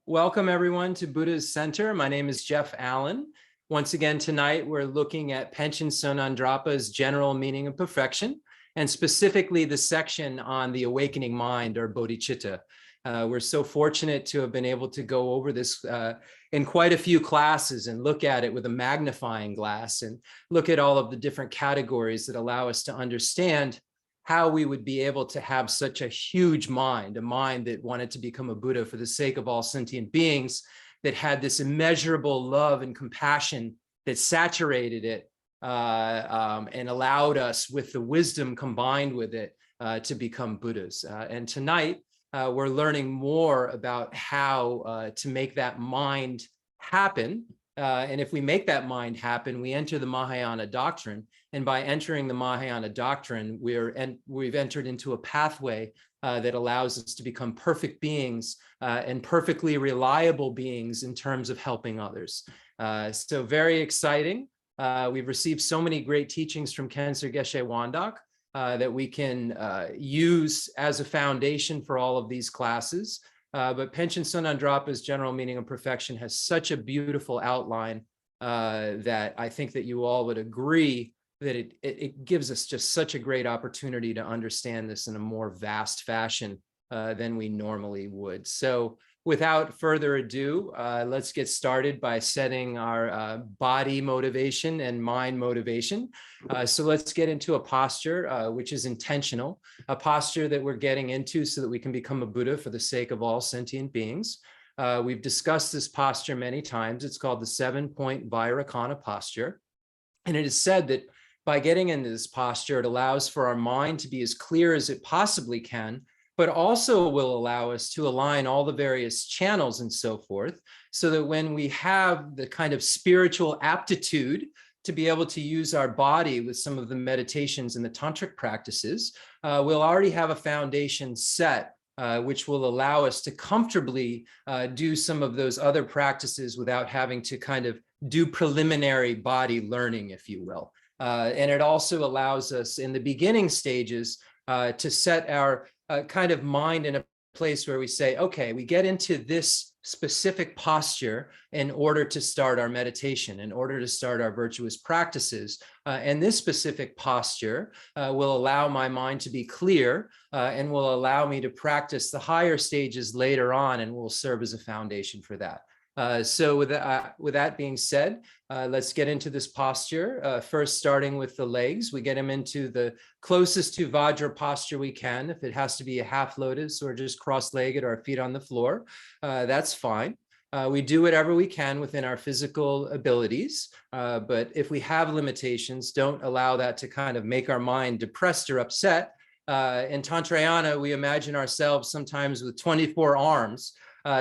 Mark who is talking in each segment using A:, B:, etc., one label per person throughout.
A: Welcome everyone to Buddha's Center. My name is Jeff Allen. Once again, tonight we're looking at Panchen Sonandrapa's general meaning of perfection, and specifically the section on the awakening mind, or Bodhicitta. We're so fortunate to have been able to go over this in quite a few classes and look at it with a magnifying glass and look at all of the different categories that allow us to understand how we would be able to have such a huge mind, a mind that wanted to become a Buddha for the sake of all sentient beings, that had this immeasurable love and compassion that saturated it and allowed us, with the wisdom combined with it, to become Buddhas. And tonight, we're learning more about how to make that mind happen. And if we make that mind happen, we enter the Mahayana doctrine. And by entering the Mahayana doctrine, we've entered into a pathway that allows us to become perfect beings and perfectly reliable beings in terms of helping others. So very exciting. We've received so many great teachings from Khensur Geshe Wangdak that we can use as a foundation for all of these classes. But Panchen Sonandrapa's general meaning of perfection has such a beautiful outline that I think that you all would agree that it gives us just such a great opportunity to understand this in a more vast fashion than we normally would. So without further ado, let's get started by setting our body motivation and mind motivation. So let's get into a posture which is intentional, a posture that we're getting into so that we can become a Buddha for the sake of all sentient beings. We've discussed this posture many times. It's called the 7-point Rakana posture. And it is said that by getting into this posture, it allows for our mind to be as clear as it possibly can, but also will allow us to align all the various channels and so forth, so that when we have the kind of spiritual aptitude to be able to use our body with some of the meditations and the tantric practices, we'll already have a foundation set, which will allow us to comfortably do some of those other practices without having to kind of do preliminary body learning, if you will. And it also allows us in the beginning stages to set our kind of mind in a place where we say, okay, we get into this specific posture in order to start our meditation, in order to start our virtuous practices. And this specific posture will allow my mind to be clear and will allow me to practice the higher stages later on and will serve as a foundation for that. So with that being said, let's get into this posture. First, starting with the legs, we get them into the closest to Vajra posture we can. If it has to be a half lotus or just cross-legged, our feet on the floor, that's fine. We do whatever we can within our physical abilities, but if we have limitations, don't allow that to kind of make our mind depressed or upset. In Tantrayana, we imagine ourselves sometimes with 24 arms.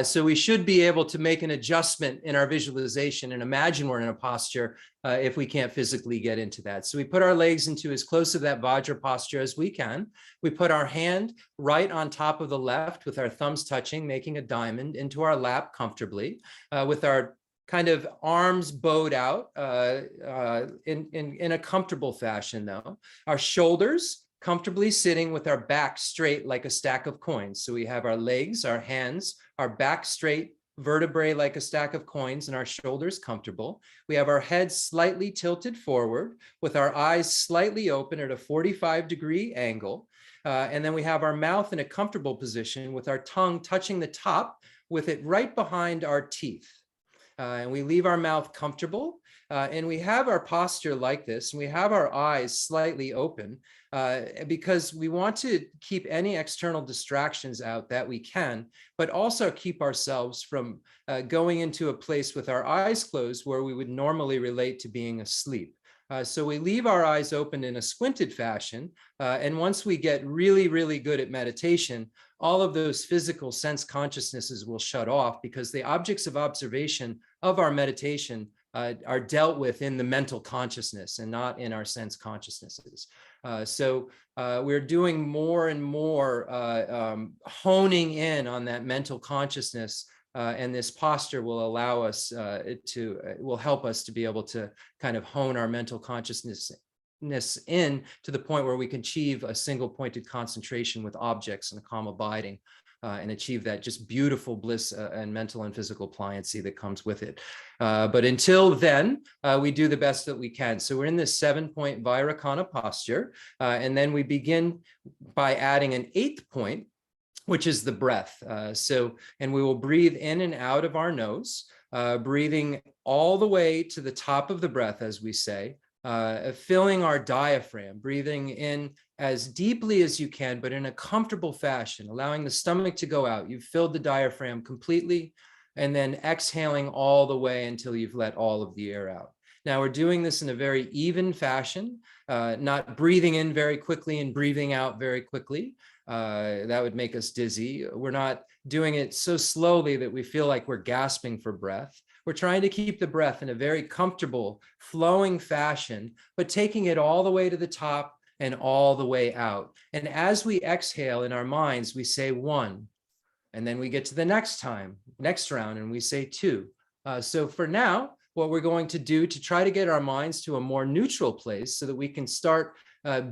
A: So we should be able to make an adjustment in our visualization and imagine we're in a posture if we can't physically get into that. So we put our legs into as close to that Vajra posture as we can. We put our hand right on top of the left with our thumbs touching, making a diamond into our lap comfortably, with our kind of arms bowed out in a comfortable fashion though. Our shoulders comfortably sitting with our back straight like a stack of coins. So we have our legs, our hands, our back straight, vertebrae like a stack of coins, and our shoulders comfortable. We have our head slightly tilted forward with our eyes slightly open at a 45-degree angle. And then we have our mouth in a comfortable position with our tongue touching the top with it right behind our teeth. And we leave our mouth comfortable. And we have our posture like this, and we have our eyes slightly open because we want to keep any external distractions out that we can, but also keep ourselves from going into a place with our eyes closed where we would normally relate to being asleep. So we leave our eyes open in a squinted fashion. And once we get really, really good at meditation, all of those physical sense consciousnesses will shut off because the objects of observation of our meditation are dealt with in the mental consciousness and not in our sense consciousnesses. So we're doing more and more honing in on that mental consciousness, and this posture will allow us will help us to be able to kind of hone our mental consciousness in to the point where we can achieve a single pointed concentration with objects and calm abiding. and achieve that just beautiful bliss and mental and physical pliancy that comes with it. But until then, we do the best that we can. So we're in this 7-point Rakana posture, and then we begin by adding an 8th point, which is the breath. And we will breathe in and out of our nose, breathing all the way to the top of the breath, as we say, filling our diaphragm, breathing in as deeply as you can, but in a comfortable fashion, allowing the stomach to go out. You've filled the diaphragm completely, and then exhaling all the way until you've let all of the air out. Now we're doing this in a very even fashion, not breathing in very quickly and breathing out very quickly. That would make us dizzy. We're not doing it so slowly that we feel like we're gasping for breath. We're trying to keep the breath in a very comfortable, flowing fashion, but taking it all the way to the top and all the way out. And as we exhale in our minds, we say 1, and then we get to the next round, and we say 2. So for now, what we're going to do to try to get our minds to a more neutral place so that we can start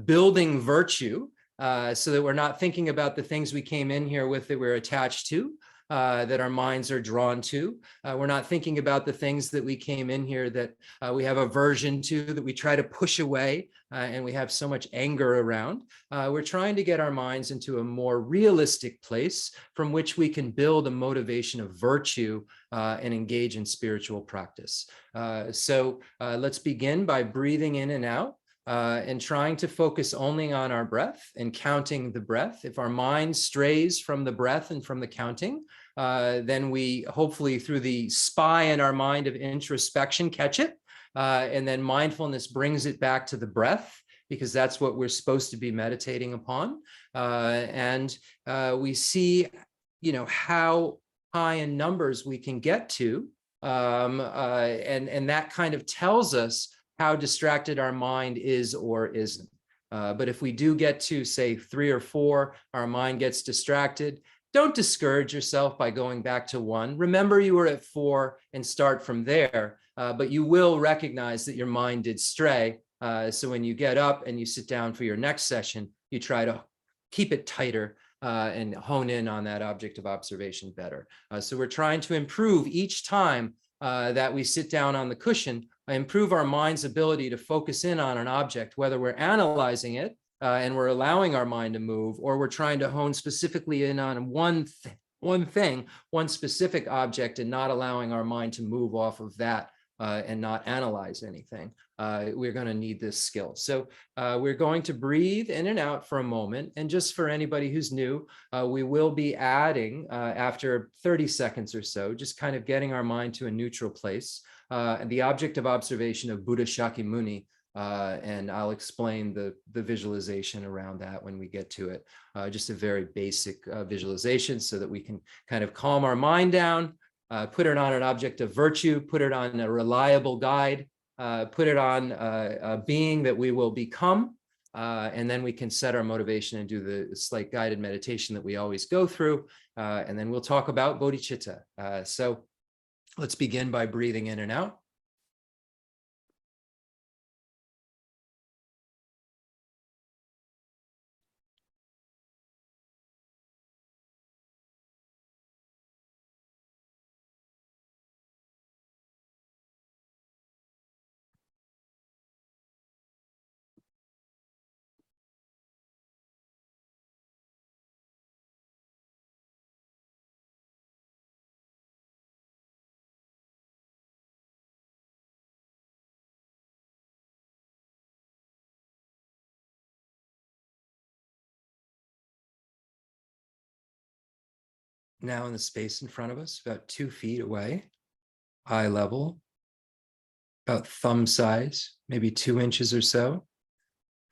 A: building virtue, so that we're not thinking about the things we came in here with that we're attached to, that our minds are drawn to. We're not thinking about the things that we came in here that we have aversion to, that we try to push away, and we have so much anger around. We're trying to get our minds into a more realistic place from which we can build a motivation of virtue and engage in spiritual practice. So let's begin by breathing in and out. And trying to focus only on our breath and counting the breath. If our mind strays from the breath and from the counting, then we hopefully through the spy in our mind of introspection catch it, and then mindfulness brings it back to the breath, because that's what we're supposed to be meditating upon. And we see, how high in numbers we can get to, and that kind of tells us how distracted our mind is or isn't. But if we do get to, say, 3 or 4, our mind gets distracted, don't discourage yourself by going back to 1. Remember you were at 4 and start from there, but you will recognize that your mind did stray. So when you get up and you sit down for your next session, you try to keep it tighter and hone in on that object of observation better. So we're trying to improve each time that we sit down on the cushion, improve our mind's ability to focus in on an object, whether we're analyzing it and we're allowing our mind to move, or we're trying to hone specifically in on one specific object and not allowing our mind to move off of that and not analyze anything. We're going to need this skill. So we're going to breathe in and out for a moment. And just for anybody who's new, we will be adding after 30 seconds or so, just kind of getting our mind to a neutral place, the object of observation of Buddha Shakyamuni. And I'll explain the visualization around that when we get to it. Just a very basic visualization so that we can kind of calm our mind down, put it on an object of virtue, put it on a reliable guide, put it on a being that we will become, and then we can set our motivation and do the slight guided meditation that we always go through, and then we'll talk about bodhicitta. So let's begin by breathing in and out. Now in the space in front of us, about 2 feet away, eye level, about thumb size, maybe 2 inches or so,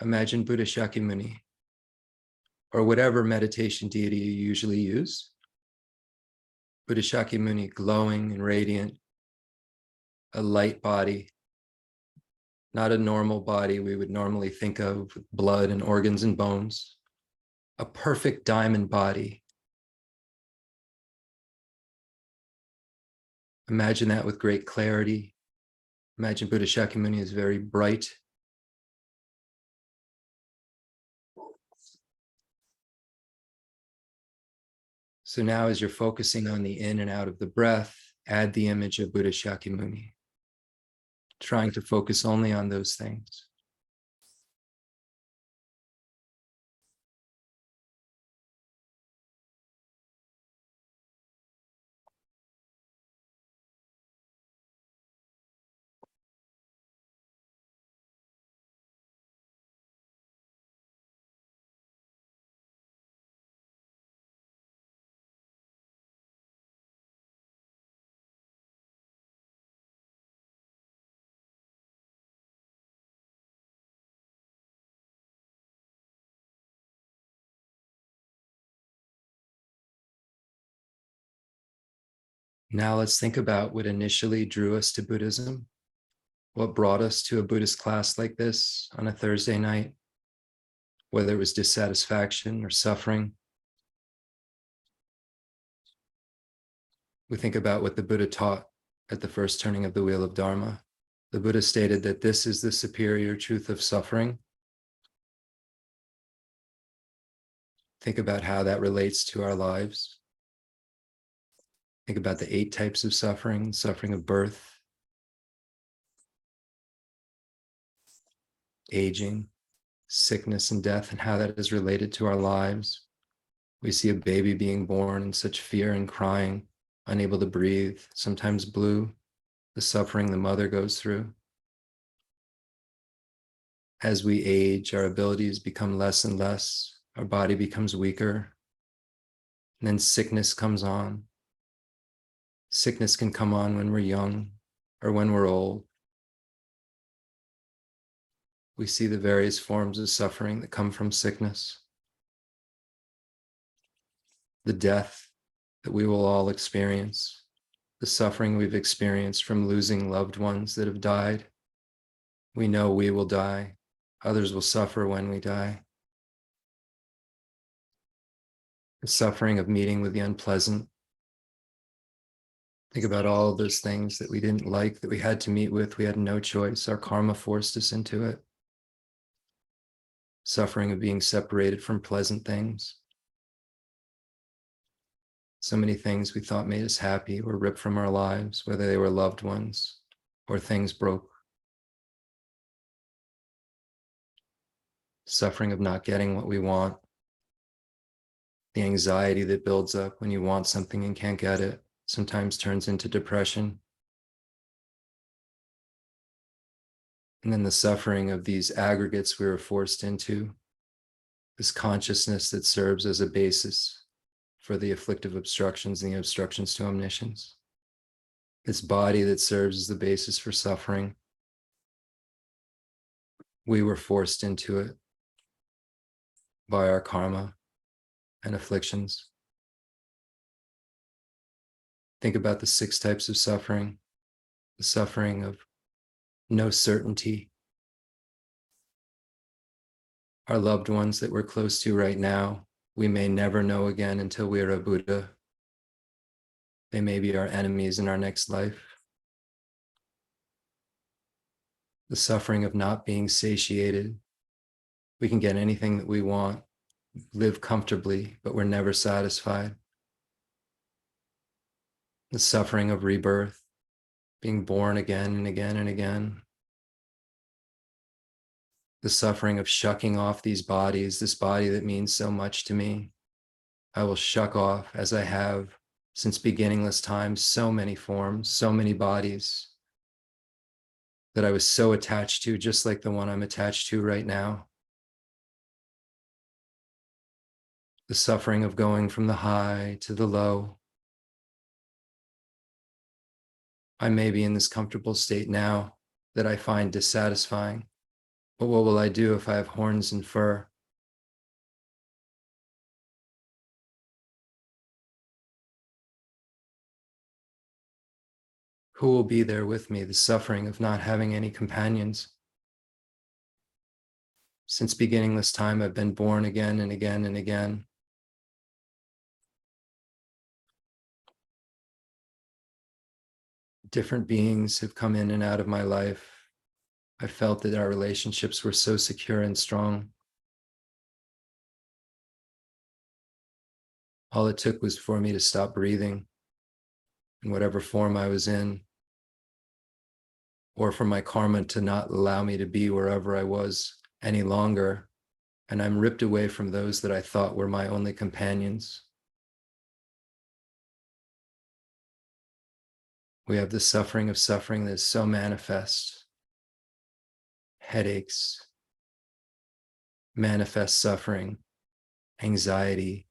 A: imagine Buddha Shakyamuni, or whatever meditation deity you usually use. Buddha Shakyamuni glowing and radiant, a light body, not a normal body we would normally think of with blood and organs and bones, a perfect diamond body. Imagine that with great clarity. Imagine Buddha Shakyamuni is very bright. So now as you're focusing on the in and out of the breath, add the image of Buddha Shakyamuni, trying to focus only on those things. Now let's think about what initially drew us to Buddhism. What brought us to a Buddhist class like this on a Thursday night, whether it was dissatisfaction or suffering. We think about what the Buddha taught at the first turning of the wheel of Dharma. The Buddha stated that this is the superior truth of suffering. Think about how that relates to our lives. Think about the 8 types of suffering: suffering of birth, aging, sickness, and death, and how that is related to our lives. We see a baby being born in such fear and crying, unable to breathe, sometimes blue, the suffering the mother goes through. As we age, our abilities become less and less, our body becomes weaker, and then sickness comes on. Sickness can come on when we're young or when we're old. We see the various forms of suffering that come from sickness. The death that we will all experience, the suffering we've experienced from losing loved ones that have died. We know we will die. Others will suffer when we die. The suffering of meeting with the unpleasant. Think about all of those things that we didn't like, that we had to meet with. We had no choice. Our karma forced us into it. Suffering of being separated from pleasant things. So many things we thought made us happy were ripped from our lives, whether they were loved ones or things broke. Suffering of not getting what we want. The anxiety that builds up when you want something and can't get it sometimes turns into depression. And then the suffering of these aggregates we were forced into, this consciousness that serves as a basis for the afflictive obstructions and the obstructions to omniscience. This body that serves as the basis for suffering. We were forced into it by our karma and afflictions. Think about the 6 types of suffering, the suffering of no certainty. Our loved ones that we're close to right now, we may never know again until we are a Buddha. They may be our enemies in our next life. The suffering of not being satiated. We can get anything that we want, live comfortably, but we're never satisfied. The suffering of rebirth, being born again and again and again. The suffering of shucking off these bodies, this body that means so much to me. I will shuck off, as I have since beginningless time, so many forms, so many bodies that I was so attached to, just like the one I'm attached to right now. The suffering of going from the high to the low. I may be in this comfortable state now that I find dissatisfying, but what will I do if I have horns and fur? Who will be there with me? The suffering of not having any companions. Since beginningless time, I've been born again and again and again. Different beings have come in and out of my life. I felt that our relationships were so secure and strong. All it took was for me to stop breathing in whatever form I was in, or for my karma to not allow me to be wherever I was any longer. And I'm ripped away from those that I thought were my only companions. We have the suffering of suffering that is so manifest. Headaches, manifest suffering, anxiety,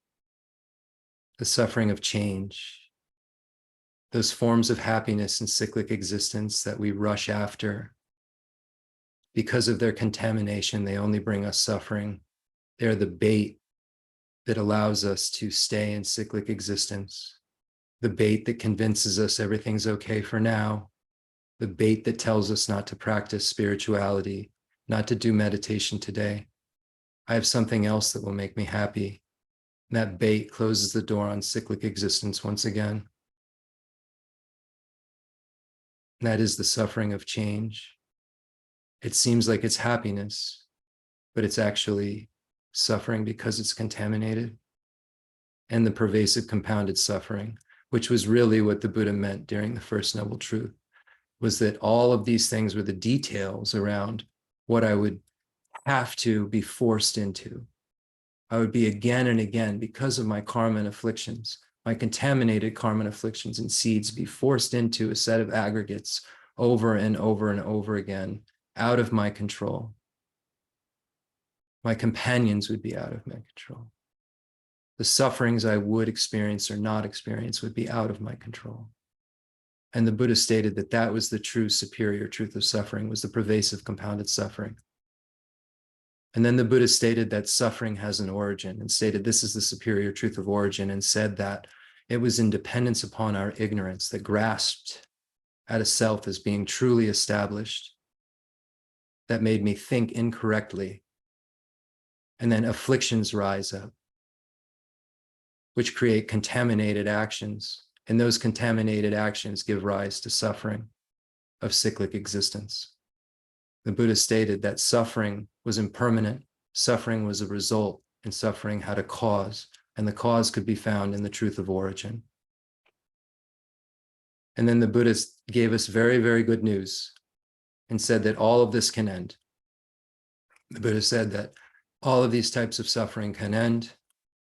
A: the suffering of change, those forms of happiness in cyclic existence that we rush after. Because of their contamination, they only bring us suffering. They're the bait that allows us to stay in cyclic existence, the bait that convinces us everything's okay for now, the bait that tells us not to practice spirituality, not to do meditation today. I have something else that will make me happy. And that bait closes the door on cyclic existence once again. And that is the suffering of change. It seems like it's happiness, but it's actually suffering because it's contaminated. And the pervasive compounded suffering, which was really what the Buddha meant during the First Noble Truth, was that all of these things were the details around what I would have to be forced into. I would be again and again, because of my karma and afflictions, my contaminated karma and afflictions and seeds, be forced into a set of aggregates over and over and over again, out of my control. My companions would be out of my control. The sufferings I would experience or not experience would be out of my control. And the Buddha stated that that was the true superior truth of suffering, was the pervasive compounded suffering. And then the Buddha stated that suffering has an origin, and stated this is the superior truth of origin, and said that it was in dependence upon our ignorance that grasped at a self as being truly established that made me think incorrectly. And then afflictions rise up, which create contaminated actions. And those contaminated actions give rise to suffering of cyclic existence. The Buddha stated that suffering was impermanent, suffering was a result, and suffering had a cause, and the cause could be found in the truth of origin. And then the Buddha gave us very, very good news and said that all of this can end. The Buddha said that all of these types of suffering can end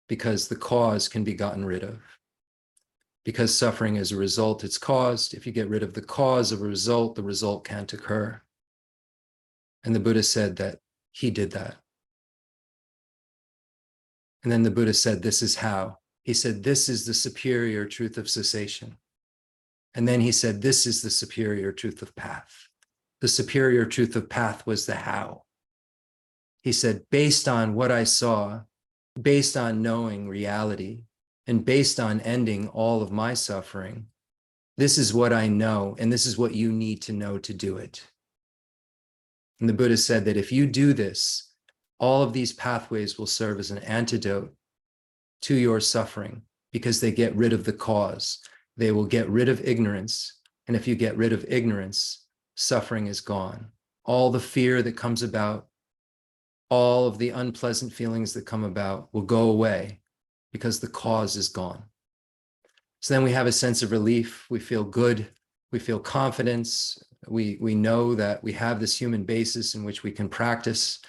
A: because the cause can be gotten rid of. Because suffering is a result, it's caused. If you get rid of the cause of a result, the result can't occur. And the Buddha said that he did that. And then the Buddha said, this is how. He said, this is the superior truth of cessation. And then he said, this is the superior truth of path. The superior truth of path was the how. He said, based on what I saw, based on knowing reality, and based on ending all of my suffering, this is what I know, and this is what you need to know to do it. And the Buddha said that if you do this, all of these pathways will serve as an antidote to your suffering because they get rid of the cause. They will get rid of ignorance. And if you get rid of ignorance, suffering is gone. All the fear that comes about, all of the unpleasant feelings that come about will go away because the cause is gone. So then we have a sense of relief. We feel good. We feel confidence. We know that we have this human basis in which we can practice.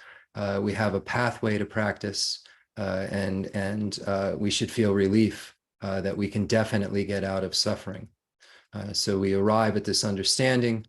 A: We have a pathway to practice, and we should feel relief that we can definitely get out of suffering. So we arrive at this understanding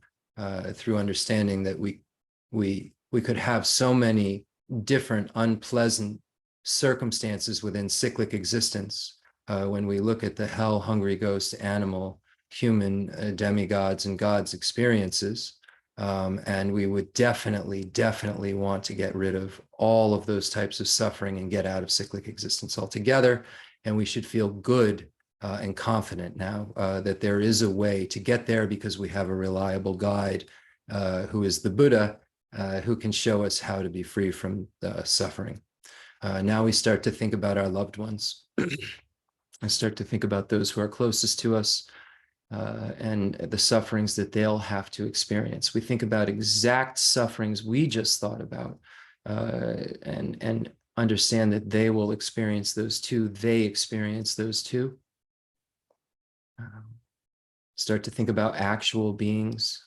A: through understanding that we could have so many different unpleasant circumstances within cyclic existence. When we look at the hell, hungry ghost, animal, human, demigods, and gods experiences, and we would definitely want to get rid of all of those types of suffering and get out of cyclic existence altogether. And we should feel good and confident now that there is a way to get there because we have a reliable guide who is the Buddha, who can show us how to be free from suffering. Now we start to think about our loved ones. I start to think about those who are closest to us and the sufferings that they'll have to experience. We think about exact sufferings we just thought about. And understand that they will experience those too. They experience those too. Start to think about actual beings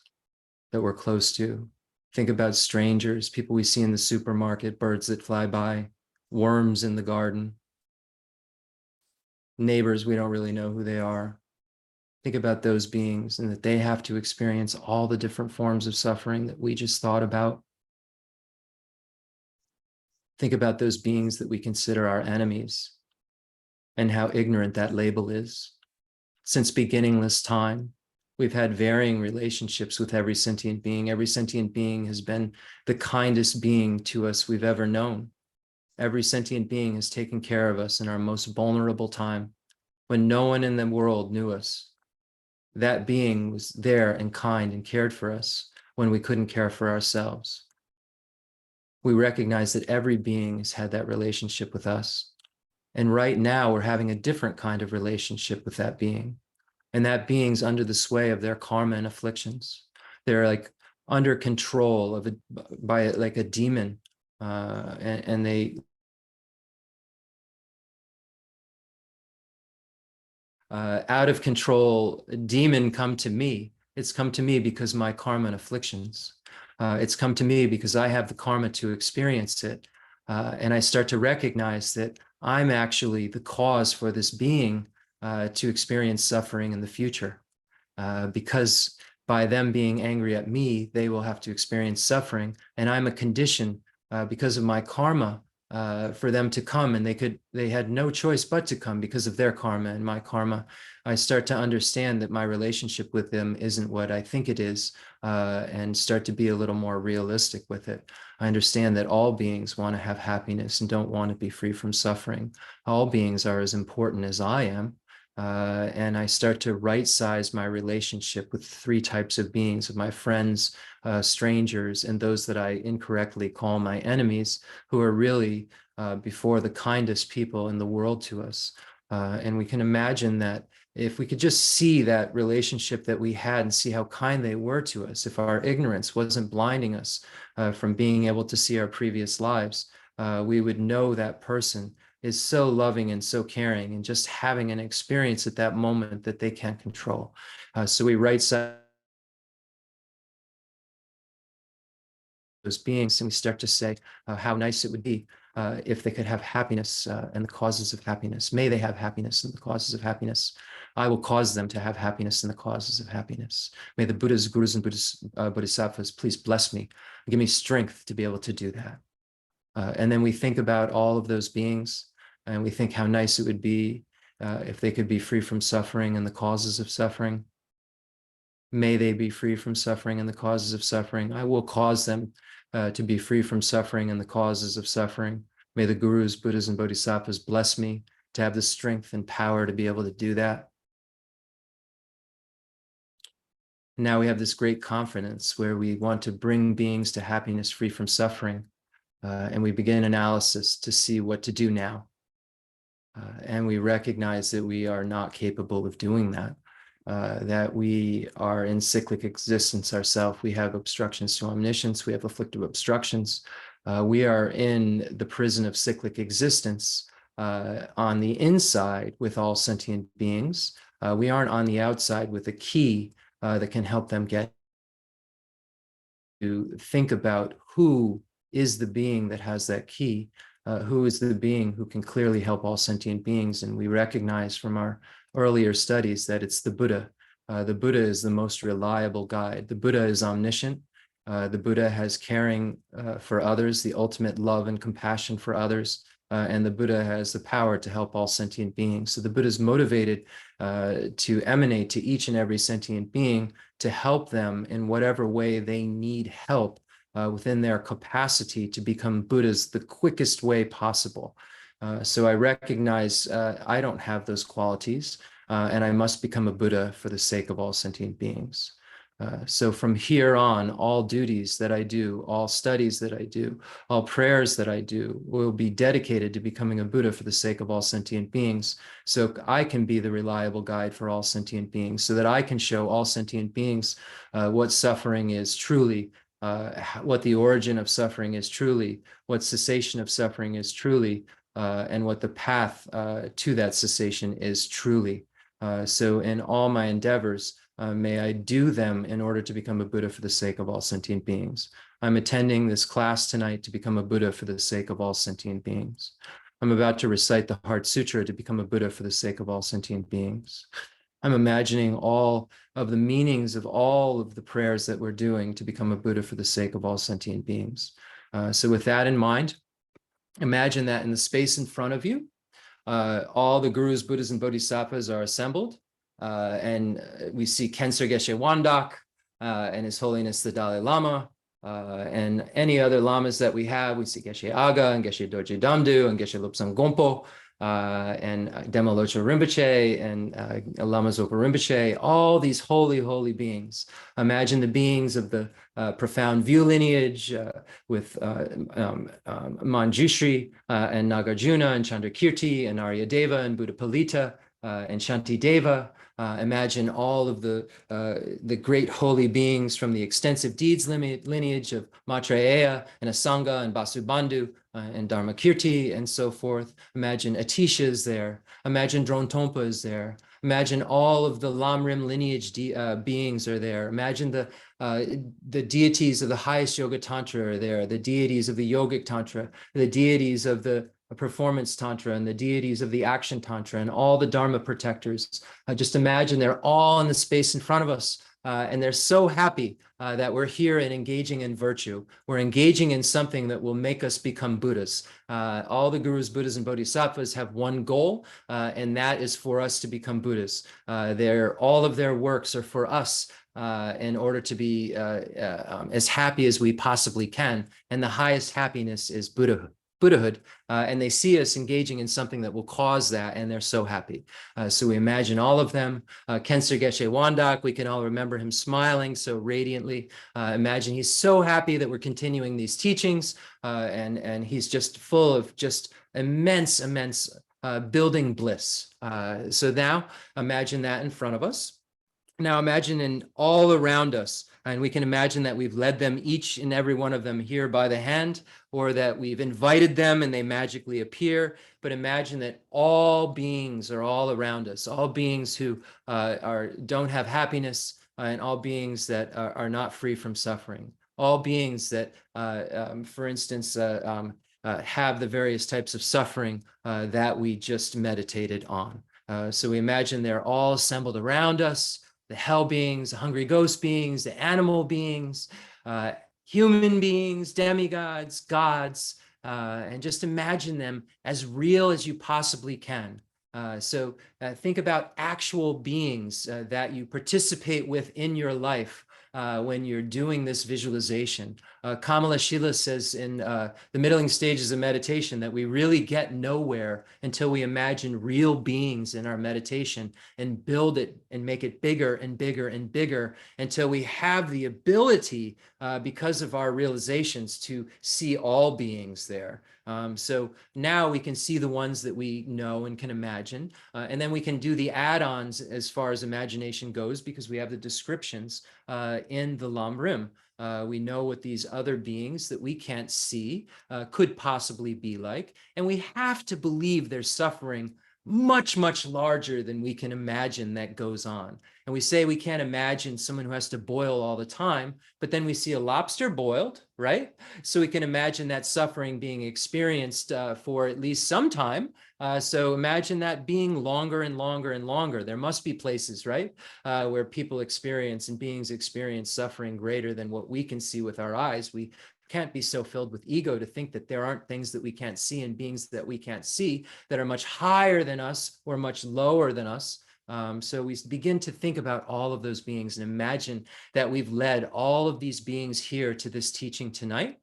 A: that we're close to. Think about strangers, people we see in the supermarket, birds that fly by, worms in the garden, neighbors we don't really know who they are. Think about those beings and that they have to experience all the different forms of suffering that we just thought about. Think about those beings that we consider our enemies and how ignorant that label is. Since beginningless time, we've had varying relationships with every sentient being. Every sentient being has been the kindest being to us we've ever known. Every sentient being has taken care of us in our most vulnerable time when no one in the world knew us. That being was there and kind and cared for us when we couldn't care for ourselves. We recognize that every being has had that relationship with us. And right now we're having a different kind of relationship with that being. And that being's under the sway of their karma and afflictions. They're like under control of by like a demon. And they out of control demon come to me. It's come to me because my karma and afflictions. It's come to me because I have the karma to experience it. And I start to recognize that I'm actually the cause for this being to experience suffering in the future. Because by them being angry at me, they will have to experience suffering. And I'm a condition because of my karma for them to come, and they had no choice but to come because of their karma and my karma. I start to understand that my relationship with them isn't what I think it is, and start to be a little more realistic with it. I understand that all beings want to have happiness and don't want to be free from suffering. All beings are as important as I am. And I start to right-size my relationship with three types of beings, of my friends, strangers, and those that I incorrectly call my enemies, who are really before the kindest people in the world to us. And we can imagine that if we could just see that relationship that we had and see how kind they were to us, if our ignorance wasn't blinding us from being able to see our previous lives, we would know that person is so loving and so caring and just having an experience at that moment that they can't control. So we right-size those beings and we start to say how nice it would be if they could have happiness and the causes of happiness. May they have happiness and the causes of happiness. I will cause them to have happiness and the causes of happiness. May the Buddhas, Gurus, and Bodhisattvas please bless me and give me strength to be able to do that. And then we think about all of those beings and we think how nice it would be if they could be free from suffering and the causes of suffering. May they be free from suffering and the causes of suffering. I will cause them to be free from suffering and the causes of suffering. May the Gurus, Buddhas, and Bodhisattvas bless me to have the strength and power to be able to do that. Now we have this great confidence where we want to bring beings to happiness free from suffering. And we begin analysis to see what to do now. And we recognize that we are not capable of doing that, that we are in cyclic existence ourselves. We have obstructions to omniscience. We have afflictive obstructions. We are in the prison of cyclic existence on the inside with all sentient beings. We aren't on the outside with a key that can help them get to think about who is the being that has that key, who is the being who can clearly help all sentient beings. And we recognize from our earlier studies that it's the Buddha. The Buddha is the most reliable guide. The Buddha is omniscient. The Buddha has caring for others, the ultimate love and compassion for others. And the Buddha has the power to help all sentient beings. So the Buddha is motivated to emanate to each and every sentient being to help them in whatever way they need help within their capacity to become Buddhas the quickest way possible. So I recognize I don't have those qualities and I must become a Buddha for the sake of all sentient beings. So from here on, all duties that I do, all studies that I do, all prayers that I do will be dedicated to becoming a Buddha for the sake of all sentient beings. So I can be the reliable guide for all sentient beings, so that I can show all sentient beings what suffering is truly what the origin of suffering is truly, what cessation of suffering is truly, and what the path to that cessation is truly. So in all my endeavors, may I do them in order to become a Buddha for the sake of all sentient beings. I'm attending this class tonight to become a Buddha for the sake of all sentient beings. I'm about to recite the Heart Sutra to become a Buddha for the sake of all sentient beings. I'm imagining all of the meanings of all of the prayers that we're doing to become a Buddha for the sake of all sentient beings. So with that in mind, imagine that in the space in front of you, all the gurus, Buddhas, and Bodhisattvas are assembled, and we see Khensur Geshe Wangdak and His Holiness the Dalai Lama, and any other lamas that we have. We see Geshe Aga and Geshe Dorje Damdu and Geshe Lobsang Gompo, and Dema Locho Rinpoche and Lama Zopa Rinpoche, all these holy, holy beings. Imagine the beings of the profound view lineage with Manjushri and Nagarjuna and Chandrakirti and Aryadeva and Buddhapalita and Shantideva. Imagine all of the great holy beings from the extensive deeds lineage of Maitreya and Asanga and Vasubandhu and Dharmakirti and so forth. Imagine Atisha is there. Imagine Drontompa is there. Imagine all of the Lamrim lineage beings are there. Imagine the deities of the highest Yoga Tantra are there, the deities of the Yogic Tantra, the deities of the Performance Tantra, and the deities of the Action Tantra, and all the Dharma protectors. Just imagine they're all in the space in front of us, and they're so happy that we're here and engaging in virtue. We're engaging in something that will make us become Buddhas. All the gurus, Buddhas, and Bodhisattvas have one goal, and that is for us to become Buddhas. All of their works are for us in order to be as happy as we possibly can. And the highest happiness is Buddhahood, and they see us engaging in something that will cause that, and they're so happy. So we imagine all of them. Khensur Geshe Wangdak, we can all remember him smiling so radiantly. Imagine he's so happy that we're continuing these teachings, and he's just full of just immense building bliss. So now imagine that in front of us. Now imagine in all around us, and we can imagine that we've led them, each and every one of them, here by the hand, or that we've invited them and they magically appear. But imagine that all beings are all around us, all beings who don't have happiness, and all beings that are not free from suffering, all beings that, for instance, have the various types of suffering that we just meditated on. So we imagine they're all assembled around us, the hell beings, the hungry ghost beings, the animal beings, human beings, demigods, gods, and just imagine them as real as you possibly can. So think about actual beings that you participate with in your life when you're doing this visualization. Kamala Shila says in the middling stages of meditation that we really get nowhere until we imagine real beings in our meditation and build it and make it bigger and bigger and bigger until we have the ability, because of our realizations, to see all beings there. So now we can see the ones that we know and can imagine, and then we can do the add-ons as far as imagination goes, because we have the descriptions in the Lam Rim. We know what these other beings that we can't see could possibly be like, and we have to believe there's suffering much, much larger than we can imagine that goes on. And we say we can't imagine someone who has to boil all the time, but then we see a lobster boiled, right? So we can imagine that suffering being experienced for at least some time. So imagine that being longer and longer and longer. There must be places, right, where people experience and beings experience suffering greater than what we can see with our eyes. We can't be so filled with ego to think that there aren't things that we can't see and beings that we can't see that are much higher than us or much lower than us. So we begin to think about all of those beings and imagine that we've led all of these beings here to this teaching tonight.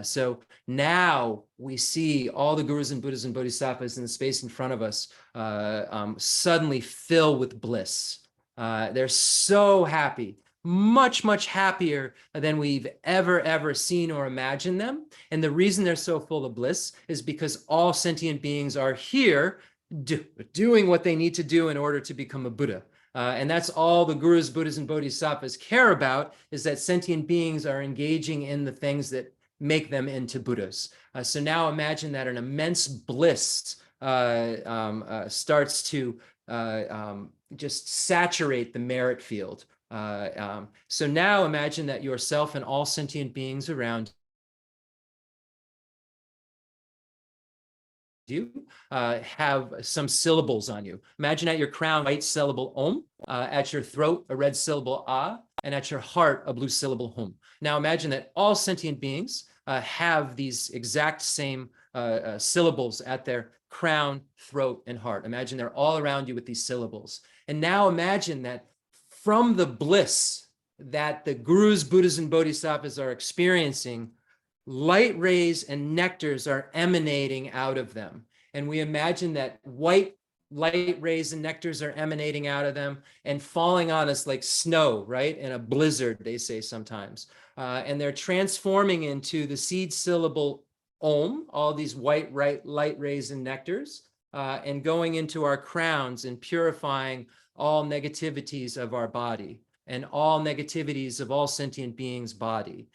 A: So now we see all the gurus and Buddhas and Bodhisattvas in the space in front of us suddenly fill with bliss. They're so happy, much, much happier than we've ever seen or imagined them. And the reason they're so full of bliss is because all sentient beings are here doing what they need to do in order to become a Buddha. And that's all the gurus, Buddhas, and Bodhisattvas care about, is that sentient beings are engaging in the things that make them into Buddhas. So now imagine that an immense bliss starts to just saturate the merit field. So now imagine that yourself and all sentient beings around you have some syllables on you. Imagine at your crown, white syllable om, at your throat, a red syllable ah, and at your heart, a blue syllable hum. Now imagine that all sentient beings have these exact same syllables at their crown, throat, and heart. Imagine they're all around you with these syllables. And now imagine that from the bliss that the gurus, Buddhas, and Bodhisattvas are experiencing, light rays and nectars are emanating out of them. And we imagine that white light rays and nectars are emanating out of them and falling on us like snow, right? In a blizzard, they say sometimes. And they're transforming into the seed syllable om, all these white light rays and nectars, and going into our crowns and purifying all negativities of our body and all negativities of all sentient beings' body.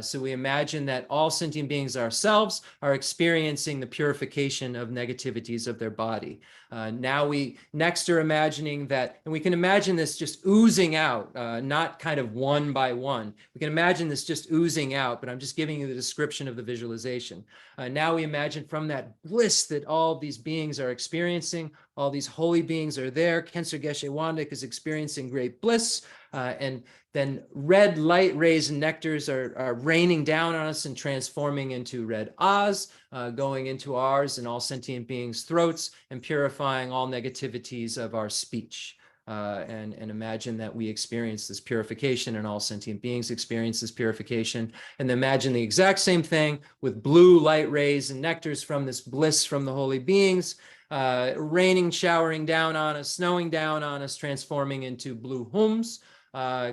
A: So we imagine that all sentient beings ourselves are experiencing the purification of negativities of their body. Now we next are imagining that, and we can imagine this just oozing out, not kind of one by one. We can imagine this just oozing out, but I'm just giving you the description of the visualization. Now we imagine from that bliss that all these beings are experiencing, all these holy beings are there. Khensur Geshe Wangdak is experiencing great bliss. And then red light rays and nectars are raining down on us and transforming into red ahs, going into ours and all sentient beings' throats and purifying all negativities of our speech. And imagine that we experience this purification and all sentient beings experience this purification. And imagine the exact same thing with blue light rays and nectars from this bliss from the holy beings, raining, showering down on us, snowing down on us, transforming into blue hums,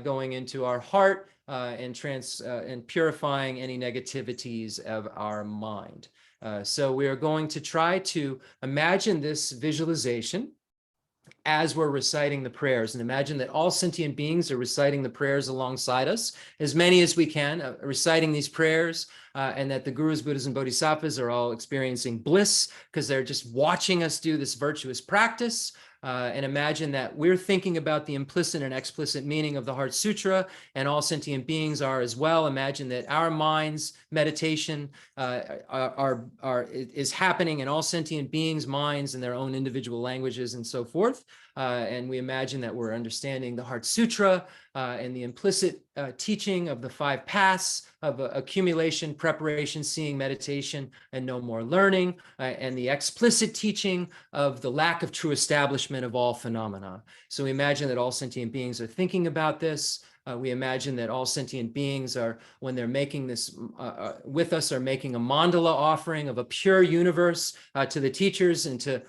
A: going into our heart and purifying any negativities of our mind. So we are going to try to imagine this visualization as we're reciting the prayers, and imagine that all sentient beings are reciting the prayers alongside us, as many as we can, reciting these prayers, and that the gurus, Buddhas, and Bodhisattvas are all experiencing bliss because they're just watching us do this virtuous practice. And imagine that we're thinking about the implicit and explicit meaning of the Heart Sutra, and all sentient beings are as well. Imagine that our minds' meditation is happening in all sentient beings' minds in their own individual languages and so forth. And we imagine that we're understanding the Heart Sutra and the implicit teaching of the 5 paths of accumulation, preparation, seeing, meditation, and no more learning, and the explicit teaching of the lack of true establishment of all phenomena. So we imagine that all sentient beings are thinking about this. We imagine that all sentient beings are, when they're making this with us, are making a mandala offering of a pure universe to the teachers and to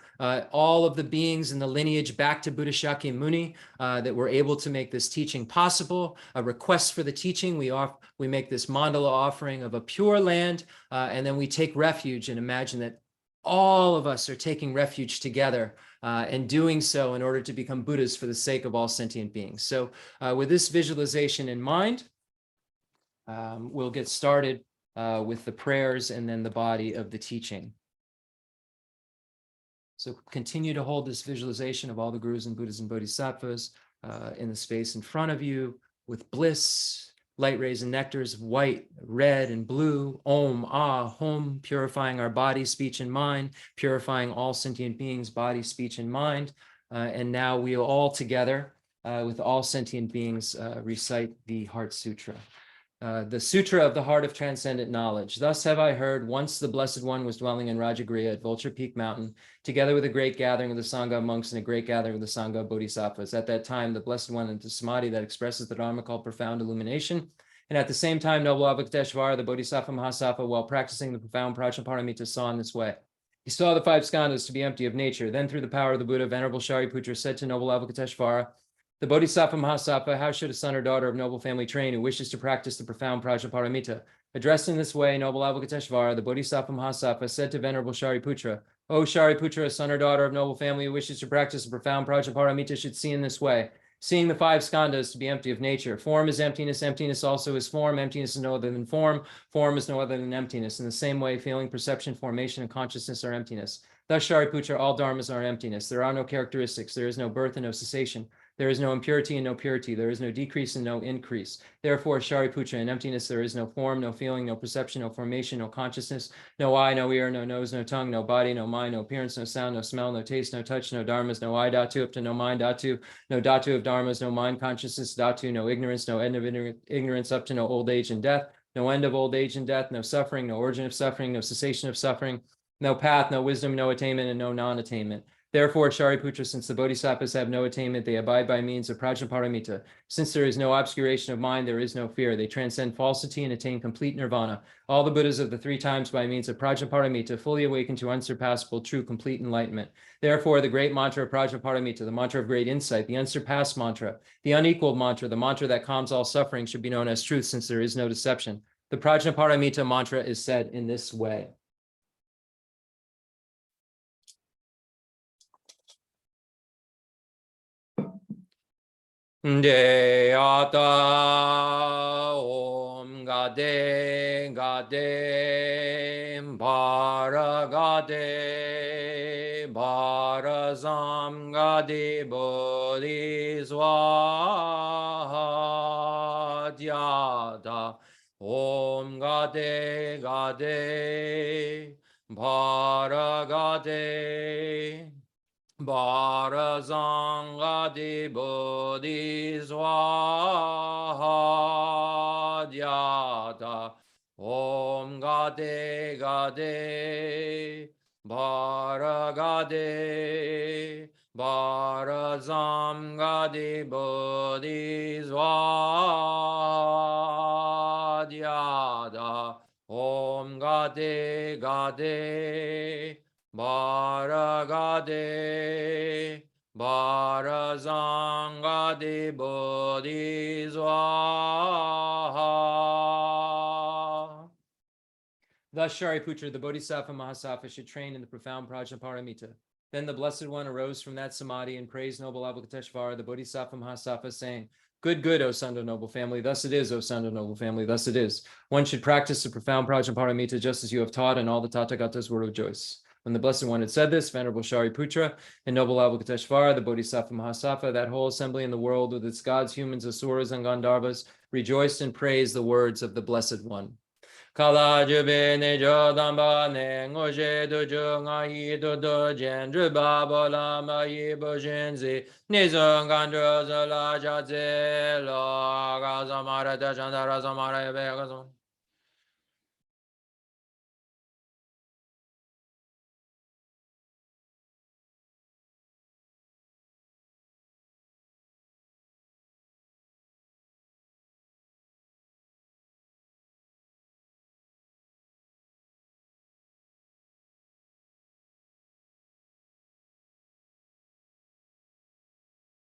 A: all of the beings in the lineage back to Buddha Shakyamuni, that we're able to make this teaching possible. A request for the teaching, we make this mandala offering of a pure land, and then we take refuge and imagine that all of us are taking refuge together and doing so in order to become Buddhas for the sake of all sentient beings. So with this visualization in mind, we'll get started with the prayers and then the body of the teaching. So continue to hold this visualization of all the gurus and Buddhas and Bodhisattvas in the space in front of you with bliss, light rays and nectars of white, red, and blue, om, ah, hum, purifying our body, speech, and mind, purifying all sentient beings, body, speech, and mind. And now we all together, with all sentient beings, recite the Heart Sutra. The Sutra of the Heart of Transcendent Knowledge. Thus have I heard, once the Blessed One was dwelling in Rajagriha at Vulture Peak Mountain, together with a great gathering of the Sangha of monks and a great gathering of the Sangha of Bodhisattvas. At that time, the Blessed One entered samadhi that expresses the Dharma called profound illumination. And at the same time, noble Avalokiteshvara, the Bodhisattva Mahasattva, while practicing the profound Prajnaparamita, saw in this way. He saw the 5 skandhas to be empty of nature. Then through the power of the Buddha, Venerable Shariputra said to noble Avalokiteshvara, the Bodhisattva Mahasattva, how should a son or daughter of noble family train who wishes to practice the profound Prajnaparamita? Addressed in this way, noble Avalokiteshvara, the Bodhisattva Mahasattva, said to Venerable Shariputra, O Shariputra, a son or daughter of noble family who wishes to practice the profound Prajnaparamita should see in this way. Seeing the five skandhas to be empty of nature. Form is emptiness, emptiness also is form, emptiness is no other than form, form is no other than emptiness. In the same way, feeling, perception, formation, and consciousness are emptiness. Thus, Shariputra, all dharmas are emptiness. There are no characteristics, there is no birth and no cessation. There is no impurity and no purity. There is no decrease and no increase. Therefore, Shariputra, in emptiness, there is no form, no feeling, no perception, no formation, no consciousness, no eye, no ear, no nose, no tongue, no body, no mind, no appearance, no sound, no smell, no taste, no touch, no dharmas, no I dhatu, up to no mind dhatu, no dhatu of dharmas, no mind consciousness dhatu, no ignorance, no end of ignorance, up to no old age and death, no end of old age and death, no suffering, no origin of suffering, no cessation of suffering, no path, no wisdom, no attainment, and no non-attainment. Therefore, Shariputra, since the bodhisattvas have no attainment, they abide by means of prajnaparamita. Since there is no obscuration of mind, there is no fear. They transcend falsity and attain complete nirvana. All the Buddhas of the three times by means of prajnaparamita fully awaken to unsurpassable, true, complete enlightenment. Therefore, the great mantra of prajnaparamita, the mantra of great insight, the unsurpassed mantra, the unequaled mantra, the mantra that calms all suffering, should be known as truth, since there is no deception. The prajnaparamita mantra is said in this way. Deyata Om Gade Gade Bara Gade Barazam Gade Bodhi Swadhyata Om Gade Gade Bara Gade Barazangadi Bodhi Swadhyata Om Gade Gade Baragade Barazam Gadi Bodhi Swadhyata Om Gade Gade Baragade Barazangadi Bodhi Swaha. Thus Shariputra, the Bodhisattva Mahasattva, should train in the profound Prajnaparamita. Then the Blessed One arose from that samadhi and praised noble Avalokiteshvara, the Bodhisattva Mahasattva, saying, Good, good, O Sunda noble family, thus it is, O Sunda noble family, thus it is. One should practice the profound Prajnaparamita just as you have taught, and all the Tathagatas will rejoice. When the Blessed One had said this, Venerable Shariputra and noble Avalokiteshvara, the Bodhisattva Mahasattva, that whole assembly in the world with its gods, humans, asuras, and Gandharvas, rejoiced and praised the words of the Blessed One. Kala jube ne jodamba ne ngoje do junga yi do do jen juba bola ma yi bo jenzi ne zongandro zola jadze lo ga zamara da jandara zamara be ga.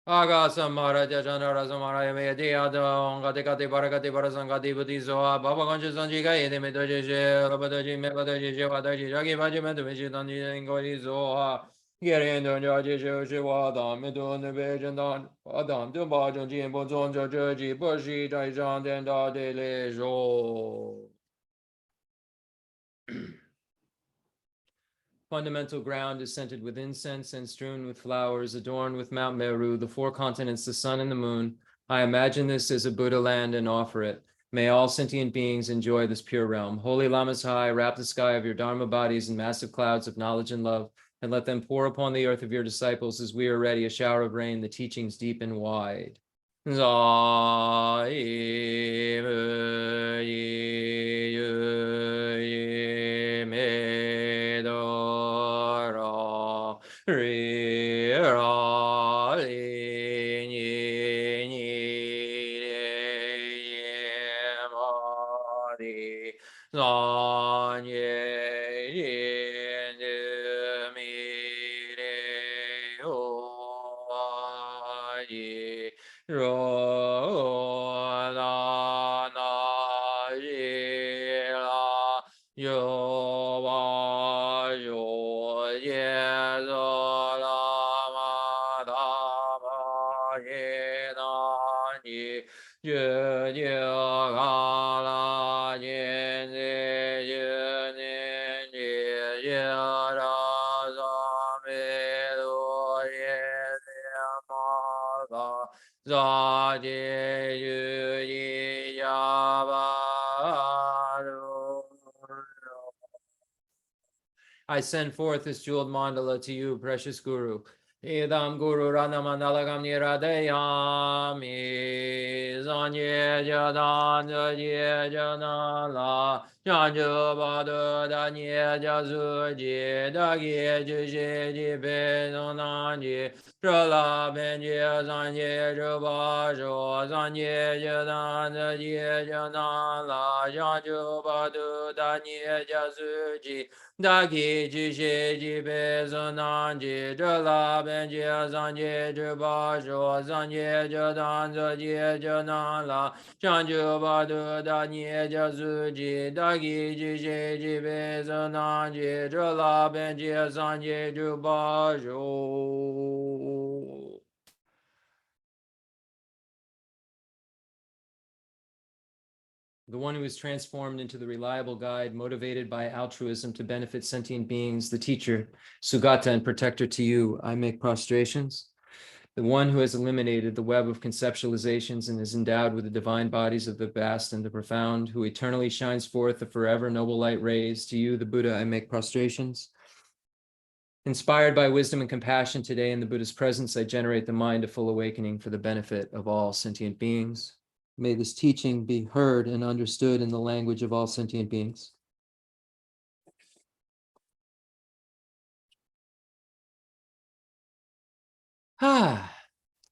A: Aga samara jajana samara me dia do ngati kati barakati barasangati buddhizo baba ganju sanji ga yede me doje je rabadaji me badaji je wadaji jagi baji me de me danji ngori zo gere ndo jaji je je wada me do ne be jandan adam de ba jong ji bo zong jo je ji bo shi dai zhang den da de le zhou. Fundamental ground is scented with incense and strewn with flowers, adorned with Mount Meru, the four continents, the sun and the moon. I imagine this as a Buddha land and offer it. May all sentient beings enjoy this pure realm. Holy Lamas High, wrap the sky of your Dharma bodies in massive clouds of knowledge and love, and let them pour upon the earth of your disciples as we are ready, a shower of rain, the teachings deep and wide. I send forth this jeweled mandala to you, precious Guru. Idam Guru Rana Mandalagam Niradayami Zanye Jadan Jye Janala Janju Badu Danye Jazuji Dagi Juji Jibe Nonanji Trala Benji Zanye Jubajo Zanye Jadan Jye Janala Janju Badu Danye Jazuji Dagi Jishe Jibe Zonanji Jala Benji Zanje Jubajo Zanje Jadan Zaji Janala Chanju Badu Danye Jazuji Dagi Jishe Jibe Zonanji Jala Benji Zanje Jubajo. The one who is transformed into the reliable guide, motivated by altruism to benefit sentient beings, the teacher, Sugata and protector to you, I make prostrations. The one who has eliminated the web of conceptualizations and is endowed with the divine bodies of the vast and the profound, who eternally shines forth the forever noble light rays, to you, the Buddha, I make prostrations. Inspired by wisdom and compassion today in the Buddha's presence, I generate the mind of full awakening for the benefit of all sentient beings. May this teaching be heard and understood in the language of all sentient beings.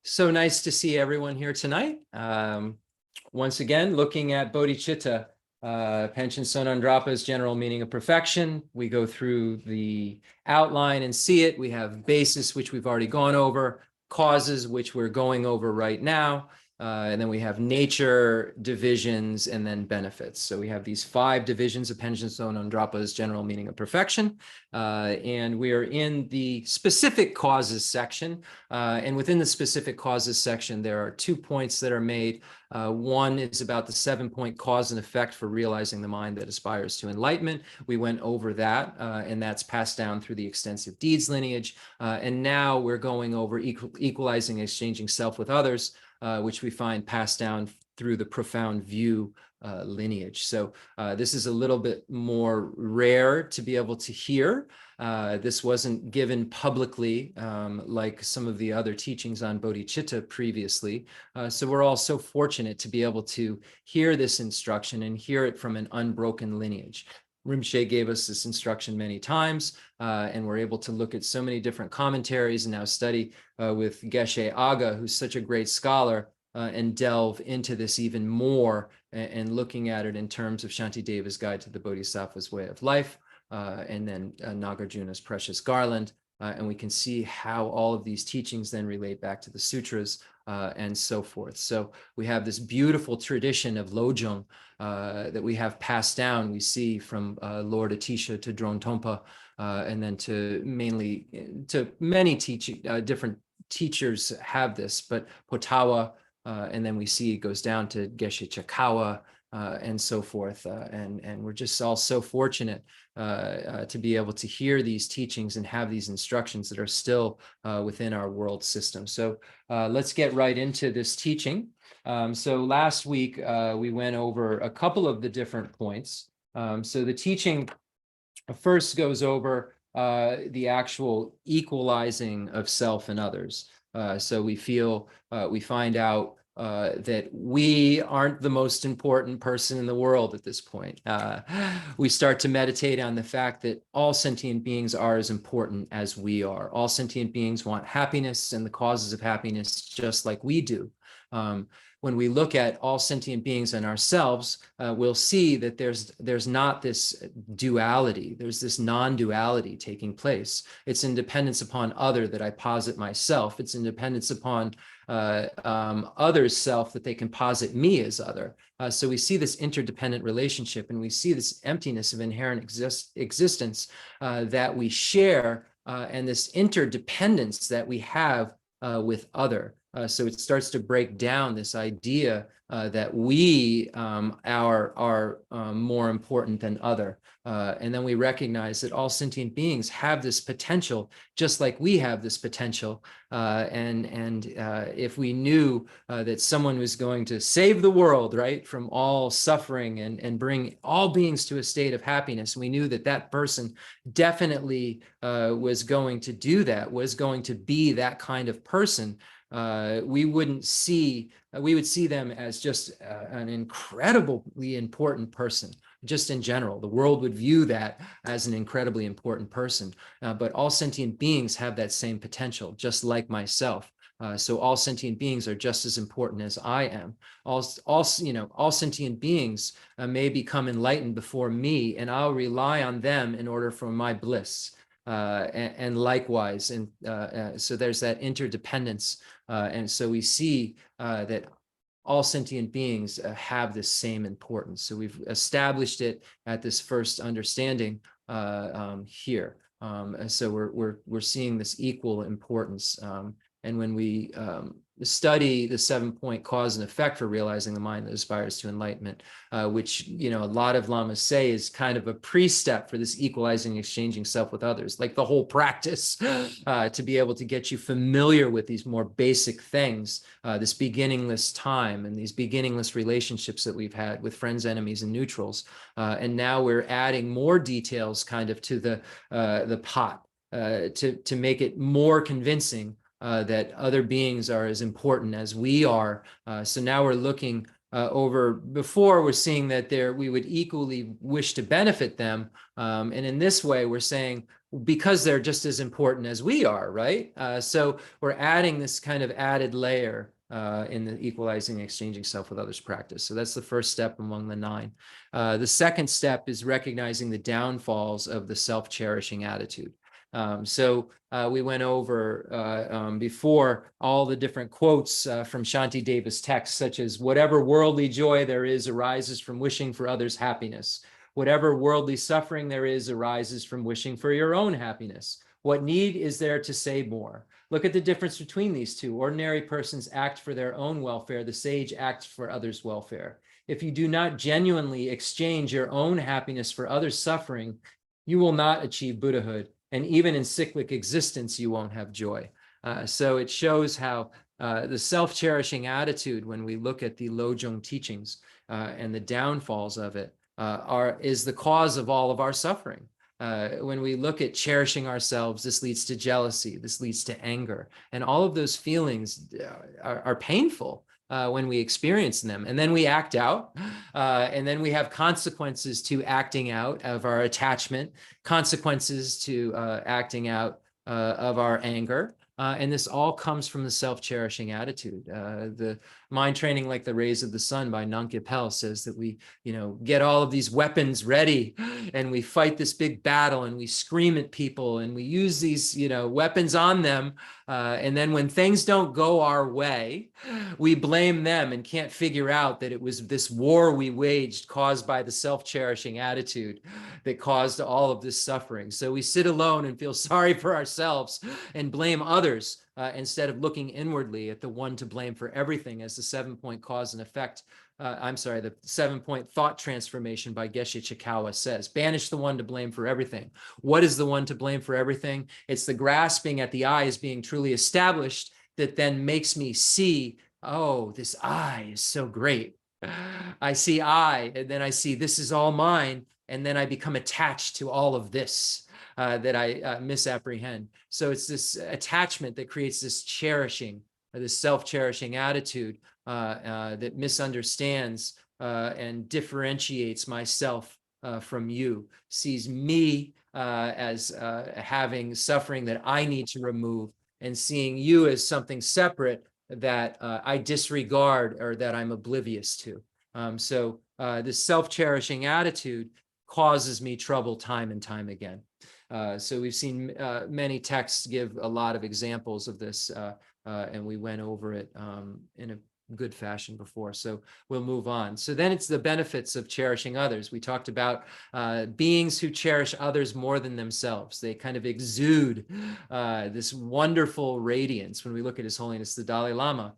A: So nice to see everyone here tonight. Once again, looking at Bodhicitta, Panchen Sonandrapa's general meaning of perfection. We go through the outline and see it. We have basis, which we've already gone over, causes, which we're going over right now. And then we have nature, divisions, and then benefits. So we have these 5 divisions of Panchen Sonandrapa's general meaning of perfection. And we are in the specific causes section. And within the specific causes section, there are 2 points that are made. One is about the 7-point cause and effect for realizing the mind that aspires to enlightenment. We went over that, and that's passed down through the extensive deeds lineage. And now we're going over equalizing, exchanging self with others, which we find passed down through the profound view lineage. So this is a little bit more rare to be able to hear. This wasn't given publicly like some of the other teachings on bodhicitta previously. So we're all so fortunate to be able to hear this instruction and hear it from an unbroken lineage. Rinpoche gave us this instruction many times, and we're able to look at so many different commentaries and now study with Geshe Aga, who's such a great scholar, and delve into this even more and looking at it in terms of Shantideva's Guide to the Bodhisattva's Way of Life, and then Nagarjuna's Precious Garland. And we can see how all of these teachings then relate back to the sutras and so forth. So we have this beautiful tradition of Lojong that we have passed down. We see from Lord Atisha to Drone Tompa, and then to many different teachers have this, but Potawa, and then we see it goes down to Geshe Chakawa, and so forth. And we're just all so fortunate to be able to hear these teachings and have these instructions that are still within our world system. So let's get right into this teaching. So last week, we went over a couple of the different points. So the teaching first goes over the actual equalizing of self and others. So we find out that we aren't the most important person in the world at this point. We start to meditate on the fact that all sentient beings are as important as we are. All sentient beings want happiness and the causes of happiness just like we do. When we look at all sentient beings and ourselves, we'll see that there's not this duality. There's this non-duality taking place. It's independence upon other that I posit myself. It's independence upon other's self that they can posit me as other. So we see this interdependent relationship, and we see this emptiness of inherent existence that we share, and this interdependence that we have with other. So it starts to break down this idea that we are more important than other. And then we recognize that all sentient beings have this potential, just like we have this potential. And if we knew that someone was going to save the world, right, from all suffering and bring all beings to a state of happiness, we knew that that person definitely was going to do that, was going to be that kind of person. We would see them as just an incredibly important person, just in general. The world would view that as an incredibly important person. But all sentient beings have that same potential, just like myself. So all sentient beings are just as important as I am. All sentient beings may become enlightened before me, and I'll rely on them in order for my bliss. And likewise, and so there's that interdependence. And so we see that all sentient beings have this same importance. So we've established it at this first understanding here. So we're seeing this equal importance. And when we study the 7-point cause and effect for realizing the mind that aspires to enlightenment, which, a lot of lamas say is kind of a pre-step for this equalizing, exchanging self with others, like the whole practice to be able to get you familiar with these more basic things, this beginningless time and these beginningless relationships that we've had with friends, enemies, and neutrals. And now we're adding more details kind of to the pot to make it more convincing that other beings are as important as we are. So now we're looking over, before we're seeing that we would equally wish to benefit them. And in this way, we're saying, because they're just as important as we are, right? So we're adding this kind of added layer in the equalizing, exchanging self with others practice. So that's the first step among the 9. The second step is recognizing the downfalls of the self-cherishing attitude. So we went over before all the different quotes from Shanti Deva's text, such as, whatever worldly joy there is arises from wishing for others' happiness. Whatever worldly suffering there is arises from wishing for your own happiness. What need is there to say more? Look at the difference between these two. Ordinary persons act for their own welfare. The sage acts for others' welfare. If you do not genuinely exchange your own happiness for others' suffering, you will not achieve Buddhahood. And even in cyclic existence, you won't have joy. So it shows how the self-cherishing attitude, when we look at the Lojong teachings and the downfalls of it, is the cause of all of our suffering. When we look at cherishing ourselves, this leads to jealousy, this leads to anger, and all of those feelings are painful when we experience them. And then we act out, and then we have consequences to acting out of our attachment, consequences to acting out of our anger. And this all comes from the self-cherishing attitude. The Mind Training Like the Rays of the Sun by Nankya Pel says that we, get all of these weapons ready, and we fight this big battle, and we scream at people, and we use these, weapons on them. And then when things don't go our way, we blame them and can't figure out that it was this war we waged caused by the self-cherishing attitude that caused all of this suffering. So we sit alone and feel sorry for ourselves and blame others instead of looking inwardly at the one to blame for everything, as the 7-point cause and effect, the 7-point thought transformation by Geshe Chikawa says. Banish the one to blame for everything. What is the one to blame for everything? It's the grasping at the I as being truly established that then makes me see, oh, this I is so great. I see I, and then I see this is all mine, and then I become attached to all of this that I misapprehend. So it's this attachment that creates this cherishing, this self-cherishing attitude that misunderstands and differentiates myself from you, sees me as having suffering that I need to remove, and seeing you as something separate that I disregard or that I'm oblivious to. So this self-cherishing attitude causes me trouble time and time again. So we've seen many texts give a lot of examples of this, and we went over it in a good fashion before. So we'll move on. So then it's the benefits of cherishing others. We talked about beings who cherish others more than themselves. They kind of exude this wonderful radiance. When we look at His Holiness the Dalai Lama,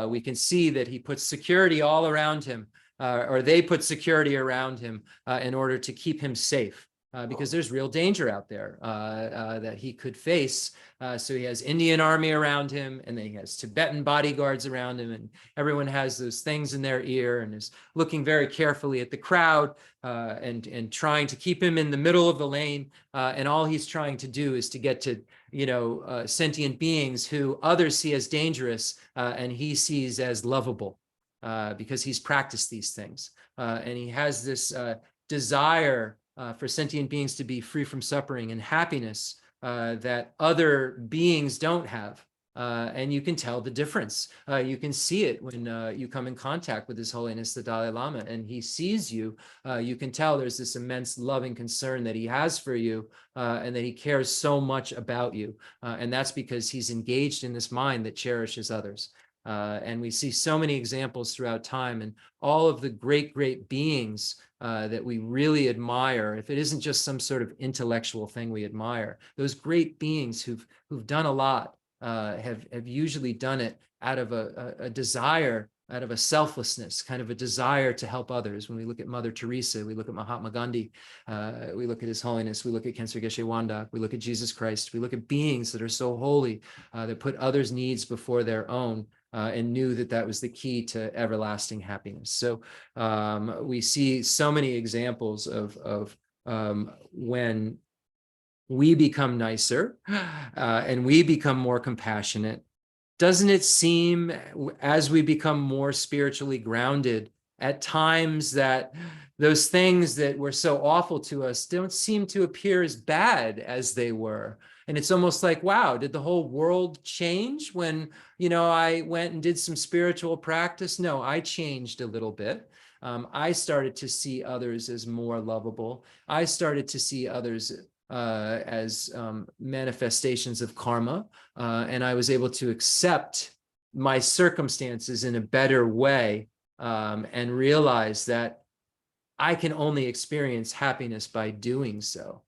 A: we can see that he puts security all around him, or they put security around him in order to keep him safe. Because there's real danger out there that he could face. So he has Indian army around him, and then he has Tibetan bodyguards around him, and everyone has those things in their ear and is looking very carefully at the crowd and trying to keep him in the middle of the lane. And all he's trying to do is to get to, sentient beings who others see as dangerous and he sees as lovable because he's practiced these things. And he has this desire for sentient beings to be free from suffering and happiness that other beings don't have. And you can tell the difference. You can see it when you come in contact with His Holiness the Dalai Lama and he sees you. You can tell there's this immense loving concern that he has for you and that he cares so much about you. And that's because he's engaged in this mind that cherishes others. And we see so many examples throughout time, and all of the great, great beings that we really admire, if it isn't just some sort of intellectual thing we admire, those great beings who've done a lot have usually done it out of a desire, out of a selflessness, kind of a desire to help others. When we look at Mother Teresa, we look at Mahatma Gandhi, we look at His Holiness, we look at Khensur Geshe Wangdak, we look at Jesus Christ, we look at beings that are so holy that put others' needs before their own. And knew that that was the key to everlasting happiness. So we see so many examples of when we become nicer and we become more compassionate. Doesn't it seem, as we become more spiritually grounded, at times that those things that were so awful to us don't seem to appear as bad as they were? And it's almost like, wow, did the whole world change when, I went and did some spiritual practice? No, I changed a little bit. I started to see others as more lovable. I started to see others as manifestations of karma. And I was able to accept my circumstances in a better way and realize that I can only experience happiness by doing so.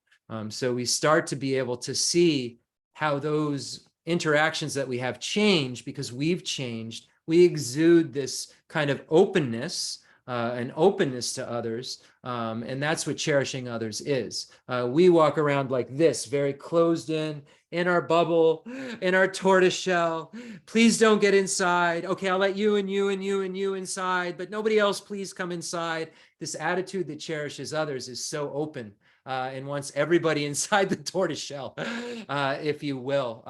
A: So we start to be able to see how those interactions that we have change because we've changed. We exude this kind of openness and openness to others. And that's what cherishing others is. We walk around like this, very closed in our bubble, in our tortoise shell. Please don't get inside. Okay, I'll let you and you and you and you inside, but nobody else please come inside. This attitude that cherishes others is so open. And wants everybody inside the tortoise shell, if you will,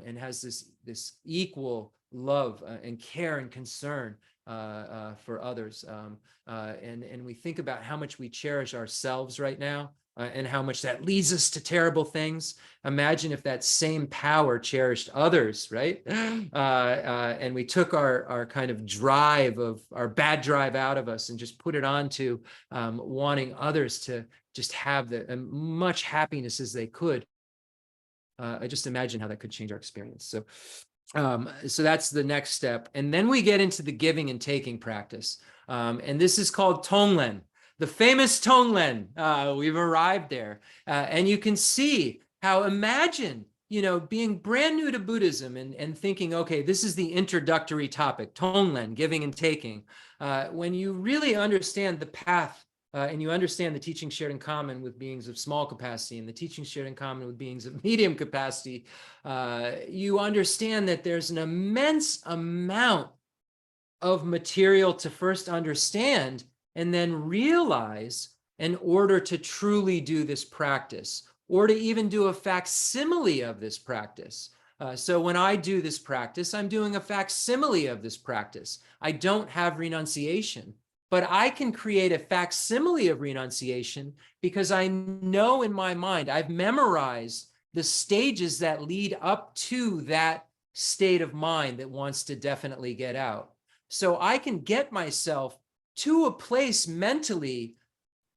A: and has this equal love and care and concern for others. And we think about how much we cherish ourselves right now and how much that leads us to terrible things. Imagine if that same power cherished others, right? And we took our kind of drive of our bad drive out of us and just put it onto wanting others to just have as much happiness as they could. I just imagine how that could change our experience. So that's the next step. And then we get into the giving and taking practice. And this is called Tonglen, the famous Tonglen. We've arrived there. And you can see how, imagine, being brand new to Buddhism and thinking, okay, this is the introductory topic, Tonglen, giving and taking. When you really understand the path and you understand the teaching shared in common with beings of small capacity and the teaching shared in common with beings of medium capacity, you understand that there's an immense amount of material to first understand and then realize in order to truly do this practice, or to even do a facsimile of this practice. So when I do this practice, I'm doing a facsimile of this practice. I don't have renunciation. But I can create a facsimile of renunciation because I know in my mind, I've memorized the stages that lead up to that state of mind that wants to definitely get out. So I can get myself to a place mentally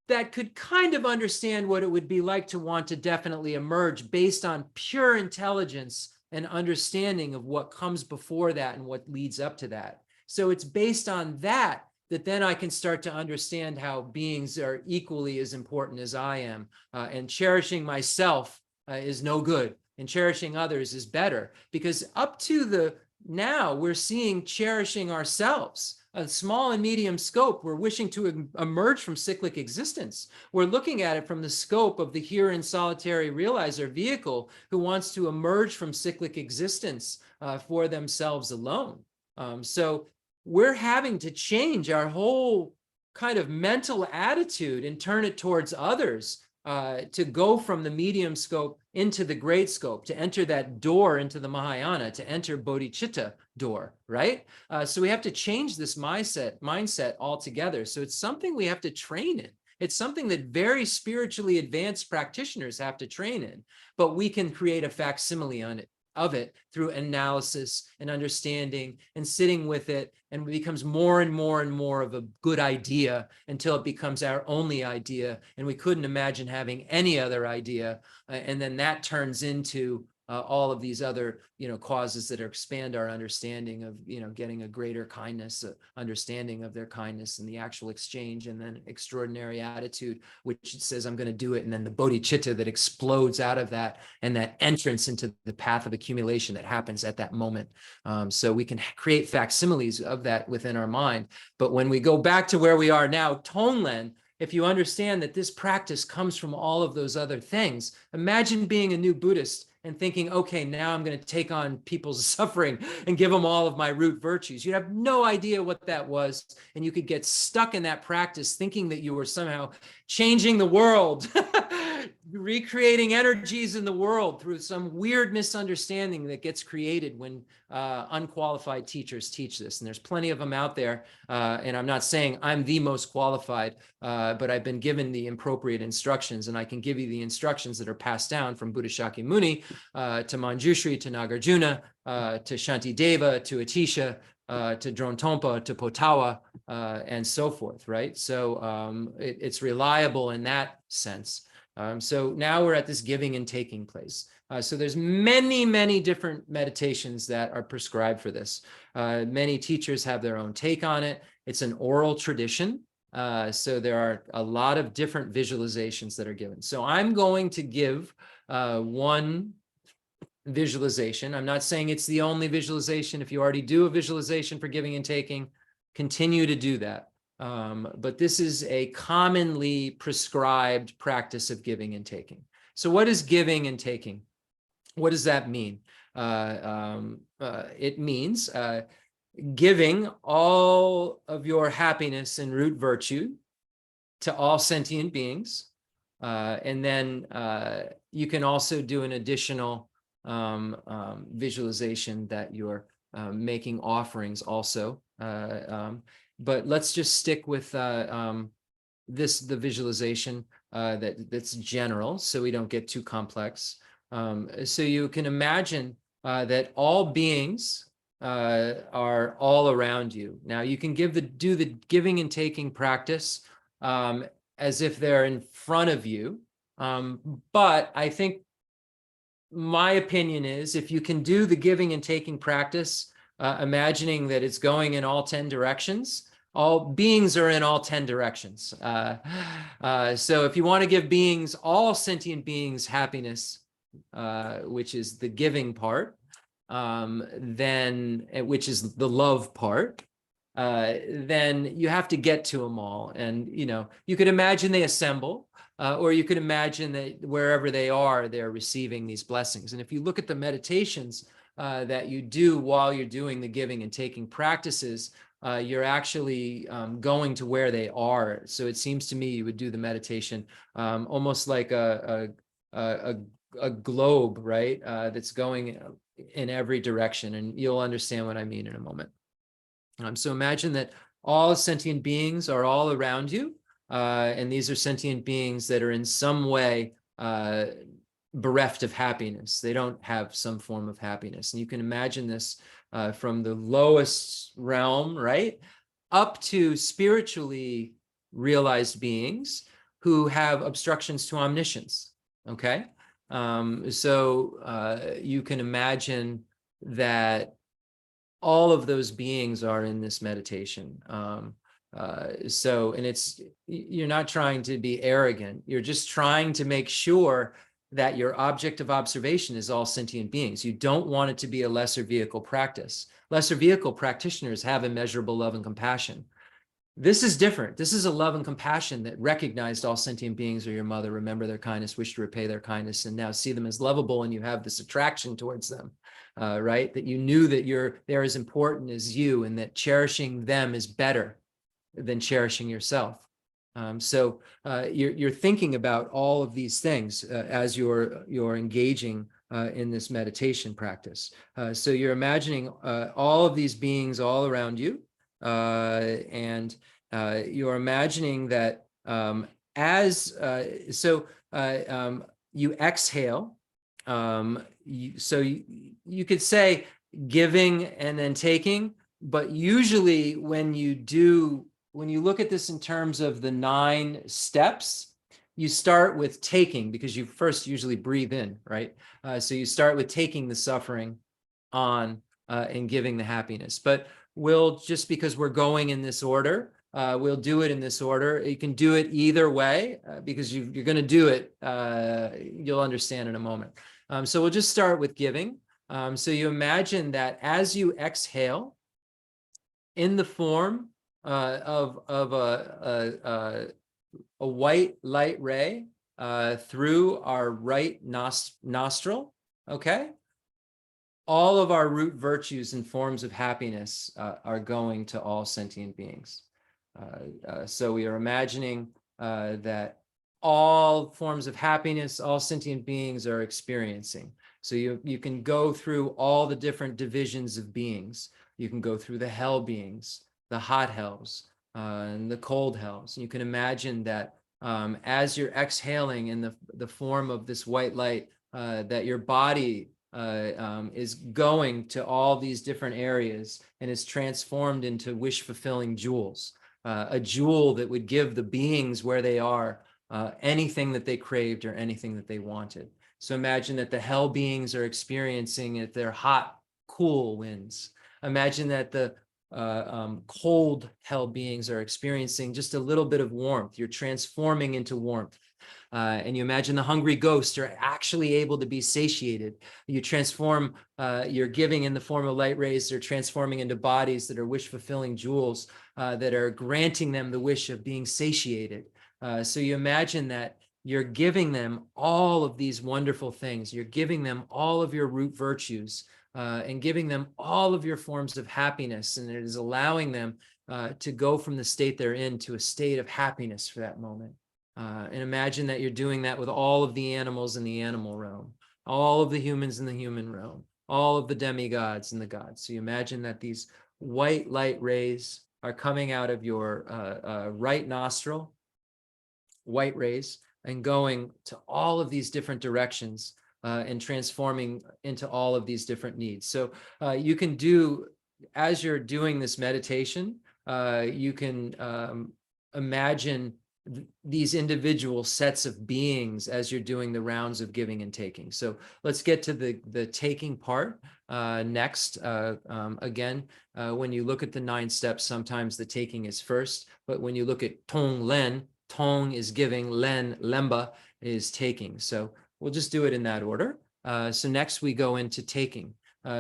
A: that could kind of understand what it would be like to want to definitely emerge based on pure intelligence and understanding of what comes before that and what leads up to that. So it's based on that then I can start to understand how beings are equally as important as I am. And cherishing myself is no good, and cherishing others is better, because up to the now we're seeing cherishing ourselves. A small and medium scope, we're wishing to emerge from cyclic existence. We're looking at it from the scope of the here and solitary realizer vehicle who wants to emerge from cyclic existence for themselves alone. So we're having to change our whole kind of mental attitude and turn it towards others, to go from the medium scope into the great scope, to enter that door into the Mahayana, to enter Bodhicitta door, right? So we have to change this mindset altogether. So it's something we have to train in. It's something that very spiritually advanced practitioners have to train in, but we can create a facsimile of it through analysis and understanding and sitting with it, and it becomes more and more and more of a good idea until it becomes our only idea, and we couldn't imagine having any other idea, and then that turns into all of these other, causes that expand our understanding of, getting a greater kindness, understanding of their kindness and the actual exchange, and then extraordinary attitude, which says, I'm going to do it. And then the bodhicitta that explodes out of that, and that entrance into the path of accumulation that happens at that moment. So we can create facsimiles of that within our mind. But when we go back to where we are now, Tonglen, if you understand that this practice comes from all of those other things, imagine being a new Buddhist and thinking, okay, now I'm going to take on people's suffering and give them all of my root virtues. You'd have no idea what that was. And you could get stuck in that practice thinking that you were somehow changing the world, recreating energies in the world through some weird misunderstanding that gets created when unqualified teachers teach this. And there's plenty of them out there. And I'm not saying I'm the most qualified, but I've been given the appropriate instructions, and I can give you the instructions that are passed down from Buddha Shakyamuni to Manjushri, to Nagarjuna, to Shantideva, to Atisha, to Drontompa, to Potawa, and so forth, right? So it's reliable in that sense. So now we're at this giving and taking place. So there's many, many different meditations that are prescribed for this. Many teachers have their own take on it. It's an oral tradition. So there are a lot of different visualizations that are given. So I'm going to give one visualization. I'm not saying it's the only visualization. If you already do a visualization for giving and taking, continue to do that. But this is a commonly prescribed practice of giving and taking. So what is giving and taking? What does that mean? It means giving all of your happiness and root virtue to all sentient beings. And then you can also do an additional visualization that you're making offerings also. But let's just stick with the visualization that's general, so we don't get too complex. So you can imagine that all beings are all around you. Now you can do the giving and taking practice as if they're in front of you. But I think my opinion is, if you can do the giving and taking practice, imagining that it's going in all 10 directions, all beings are in all 10 directions. So if you want to give beings, all sentient beings, happiness, which is the giving part, then which is the love part, then you have to get to them all. And, you could imagine they assemble, or you could imagine that wherever they are, they're receiving these blessings. And if you look at the meditations that you do while you're doing the giving and taking practices, you're actually going to where they are. So it seems to me you would do the meditation almost like a globe, right? That's going in every direction, and you'll understand what I mean in a moment. So imagine that all sentient beings are all around you, and these are sentient beings that are in some way bereft of happiness. They don't have some form of happiness. And you can imagine this from the lowest realm, right, up to spiritually realized beings who have obstructions to omniscience, okay? So you can imagine that all of those beings are in this meditation. And you're not trying to be arrogant. You're just trying to make sure that your object of observation is all sentient beings. You don't want it to be a lesser vehicle practice. Lesser vehicle practitioners have immeasurable love and compassion. This is different. This is a love and compassion that recognized all sentient beings are your mother, remember their kindness, wish to repay their kindness, and now see them as lovable, and you have this attraction towards them, right? That you knew that they're as important as you, and that cherishing them is better than cherishing yourself. So you're thinking about all of these things as you're engaging in this meditation practice. So you're imagining all of these beings all around you, and you're imagining that you exhale. You could say giving and then taking, but usually when you look at this in terms of the 9 steps, you start with taking, because you first usually breathe in, right? So you start with taking the suffering on and giving the happiness. But just because we're going in this order, we'll do it in this order. You can do it either way because you're going to do it. You'll understand in a moment. So we'll just start with giving. So you imagine that as you exhale, in the form of a white light ray through our right nostril, okay? All of our root virtues and forms of happiness are going to all sentient beings. So we are imagining that all forms of happiness, all sentient beings are experiencing. So you can go through all the different divisions of beings. You can go through the hell beings, the hot hells, and the cold hells. And you can imagine that as you're exhaling in the form of this white light, that your body is going to all these different areas and is transformed into wish-fulfilling jewels. A jewel that would give the beings where they are anything that they craved or anything that they wanted. So imagine that the hell beings are experiencing it, their hot, cool winds. Imagine that the cold hell beings are experiencing just a little bit of warmth. You're transforming into warmth. And you imagine the hungry ghosts are actually able to be satiated. You transform your giving in the form of light rays. They're transforming into bodies that are wish-fulfilling jewels that are granting them the wish of being satiated. So you imagine that you're giving them all of these wonderful things. You're giving them all of your root virtues and giving them all of your forms of happiness. And it is allowing them to go from the state they're in to a state of happiness for that moment. And imagine that you're doing that with all of the animals in the animal realm, all of the humans in the human realm, all of the demigods and the gods. So you imagine that these white light rays are coming out of your right nostril, white rays, and going to all of these different directions and transforming into all of these different needs. So you can do, as you're doing this meditation, you can imagine these individual sets of beings as you're doing the rounds of giving and taking. So let's get to the taking part next. Again, when you look at the 9 steps, sometimes the taking is first, but when you look at Tonglen, Tong is giving, Len, Lemba is taking. So we'll just do it in that order. So next we go into taking.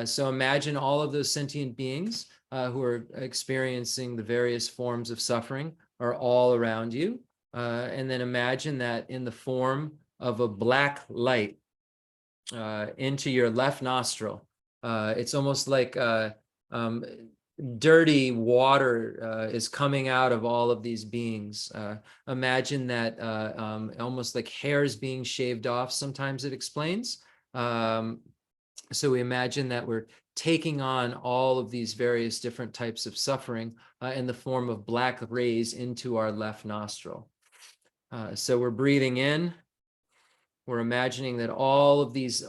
A: So imagine all of those sentient beings who are experiencing the various forms of suffering are all around you. And then imagine that in the form of a black light into your left nostril. It's almost like dirty water is coming out of all of these beings. Imagine that almost like hairs being shaved off, sometimes it explains. So we imagine that we're taking on all of these various different types of suffering in the form of black rays into our left nostril. So we're breathing in. We're imagining that all of these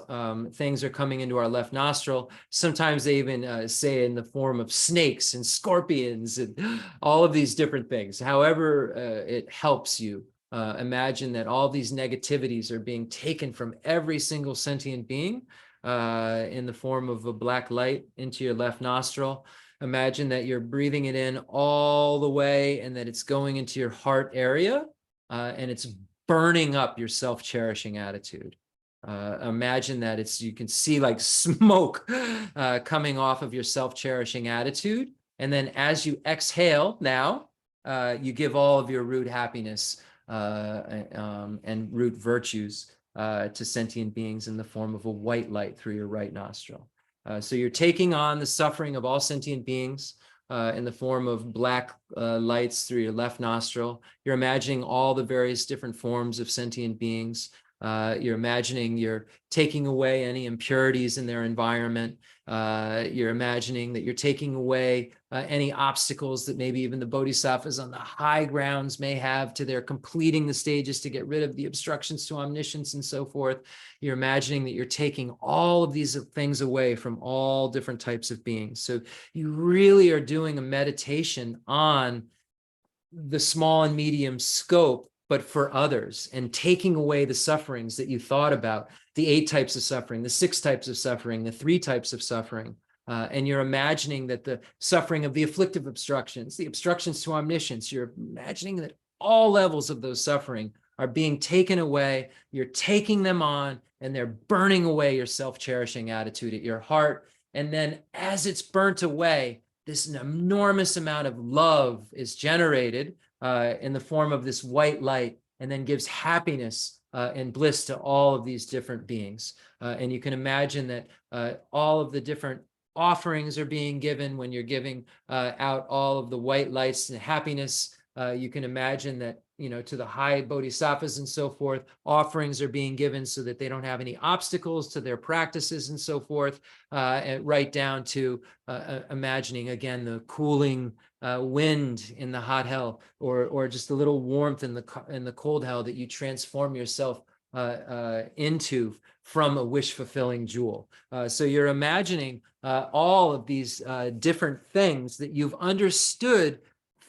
A: things are coming into our left nostril. Sometimes they even say in the form of snakes and scorpions and all of these different things. However it helps you, imagine that all these negativities are being taken from every single sentient being in the form of a black light into your left nostril. Imagine that you're breathing it in all the way and that it's going into your heart area, and it's burning up your self-cherishing attitude. Imagine that you can see like smoke coming off of your self-cherishing attitude. And then as you exhale now, you give all of your root happiness and root virtues to sentient beings in the form of a white light through your right nostril. So you're taking on the suffering of all sentient beings in the form of black lights through your left nostril. You're imagining all the various different forms of sentient beings. You're imagining you're taking away any impurities in their environment. You're imagining that you're taking away any obstacles that maybe even the bodhisattvas on the high grounds may have to their completing the stages to get rid of the obstructions to omniscience and so forth. You're imagining that you're taking all of these things away from all different types of beings. So you really are doing a meditation on the small and medium scope, but for others, and taking away the sufferings that you thought about, the 8 types of suffering, the 6 types of suffering, the 3 types of suffering. And you're imagining that the suffering of the afflictive obstructions, the obstructions to omniscience, you're imagining that all levels of those suffering are being taken away. You're taking them on, and they're burning away your self-cherishing attitude at your heart. And then as it's burnt away, this enormous amount of love is generated in the form of this white light, and then gives happiness and bliss to all of these different beings. And you can imagine that all of the different offerings are being given when you're giving out all of the white lights and happiness. You can imagine that, to the high bodhisattvas and so forth, offerings are being given so that they don't have any obstacles to their practices and so forth, and right down to imagining, again, the cooling wind in the hot hell, or just a little warmth in the cold hell that you transform yourself into from a wish-fulfilling jewel. So you're imagining all of these different things that you've understood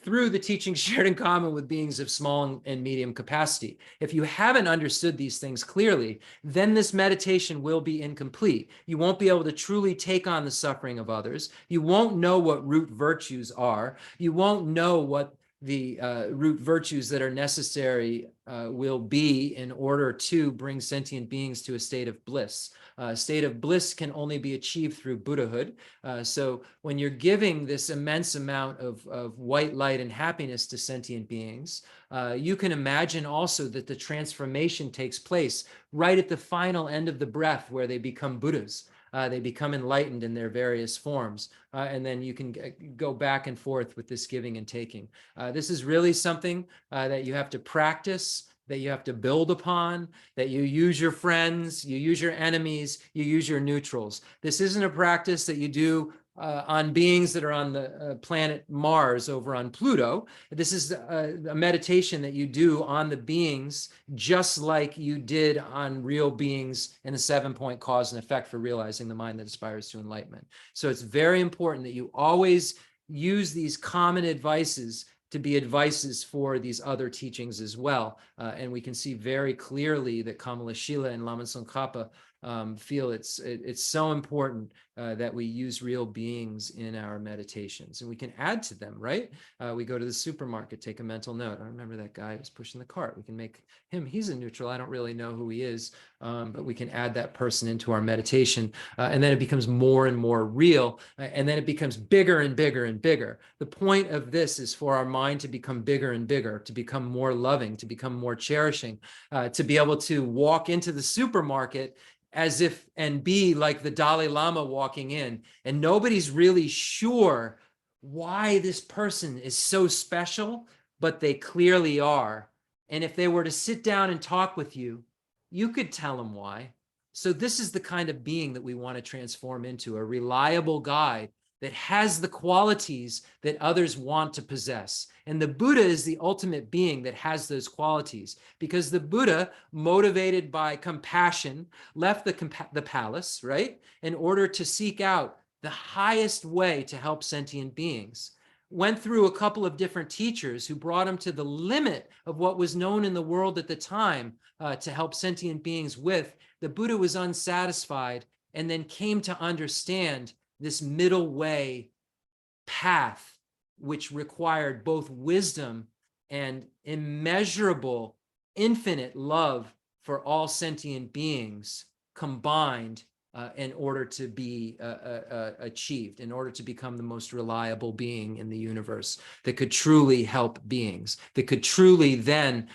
A: through the teachings shared in common with beings of small and medium capacity. If you haven't understood these things clearly, then this meditation will be incomplete. You won't be able to truly take on the suffering of others. You won't know what root virtues are. You won't know what the root virtues that are necessary will be in order to bring sentient beings to a state of bliss. State of bliss can only be achieved through Buddhahood. So when you're giving this immense amount of white light and happiness to sentient beings, you can imagine also that the transformation takes place right at the final end of the breath, where they become Buddhas. They become enlightened in their various forms. And then you can go back and forth with this giving and taking. This is really something that you have to practice, that you have to build upon, that you use your friends, you use your enemies, you use your neutrals. This isn't a practice that you do on beings that are on the planet Mars over on Pluto. This is a meditation that you do on the beings, just like you did on real beings in the 7-point cause and effect for realizing the mind that aspires to enlightenment. So it's very important that you always use these common advices to be advices for these other teachings as well. And we can see very clearly that Kamalashila and Lama Tsongkhapa feel it's so important that we use real beings in our meditations, and we can add to them, right? We go to the supermarket, take a mental note. I remember that guy who was pushing the cart. We can make him, he's a neutral. I don't really know who he is, but we can add that person into our meditation, and then it becomes more and more real, and then it becomes bigger and bigger and bigger. The point of this is for our mind to become bigger and bigger, to become more loving, to become more cherishing, to be able to walk into the supermarket as if and be like the Dalai Lama walking in, and nobody's really sure why this person is so special, but they clearly are. And if they were to sit down and talk with you, you could tell them why. So this is the kind of being that we want to transform into, a reliable guide that has the qualities that others want to possess. And the Buddha is the ultimate being that has those qualities, because the Buddha, motivated by compassion, left the palace, right, in order to seek out the highest way to help sentient beings. Went through a couple of different teachers who brought him to the limit of what was known in the world at the time to help sentient beings with. The Buddha was unsatisfied, and then came to understand this middle way path, which required both wisdom and immeasurable, infinite love for all sentient beings combined in order to be achieved, in order to become the most reliable being in the universe that could truly help beings, that could truly then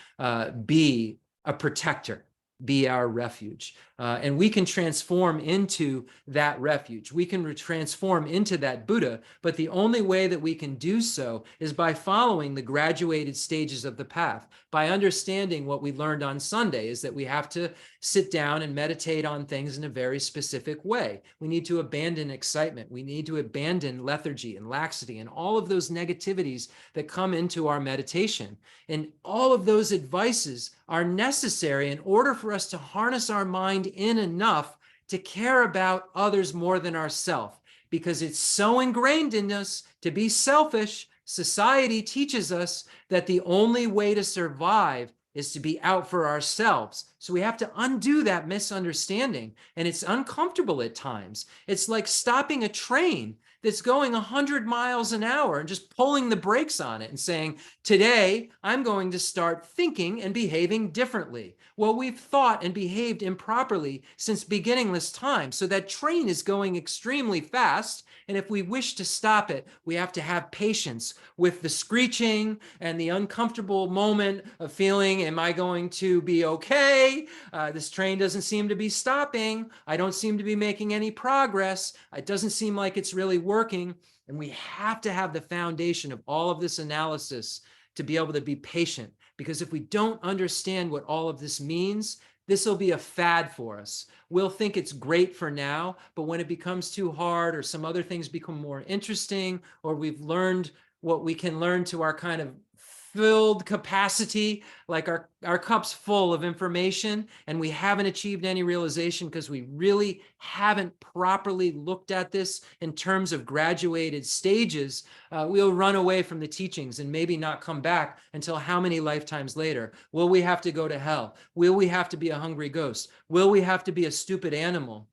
A: be a protector, be our refuge. And we can transform into that refuge. We can transform into that Buddha, but the only way that we can do so is by following the graduated stages of the path, by understanding what we learned on Sunday, is that we have to sit down and meditate on things in a very specific way. We need to abandon excitement. We need to abandon lethargy and laxity and all of those negativities that come into our meditation. And all of those advices are necessary in order for us to harness our mind in enough to care about others more than ourselves, because it's so ingrained in us to be selfish. Society teaches us that the only way to survive is to be out for ourselves. So we have to undo that misunderstanding, and it's uncomfortable at times. It's like stopping a train that's going 100 miles an hour and just pulling the brakes on it and saying, today, I'm going to start thinking and behaving differently. Well, we've thought and behaved improperly since beginningless time. So that train is going extremely fast. And if we wish to stop it, we have to have patience with the screeching and the uncomfortable moment of feeling, am I going to be okay? This train doesn't seem to be stopping. I don't seem to be making any progress. It doesn't seem like it's really working. And we have to have the foundation of all of this analysis to be able to be patient. Because if we don't understand what all of this means, this will be a fad for us. We'll think it's great for now, but when it becomes too hard or some other things become more interesting, or we've learned what we can learn to our kind of filled capacity, like our cup's full of information, and we haven't achieved any realization because we really haven't properly looked at this in terms of graduated stages, we'll run away from the teachings and maybe not come back until how many lifetimes later? Will we have to go to hell? Will we have to be a hungry ghost? Will we have to be a stupid animal?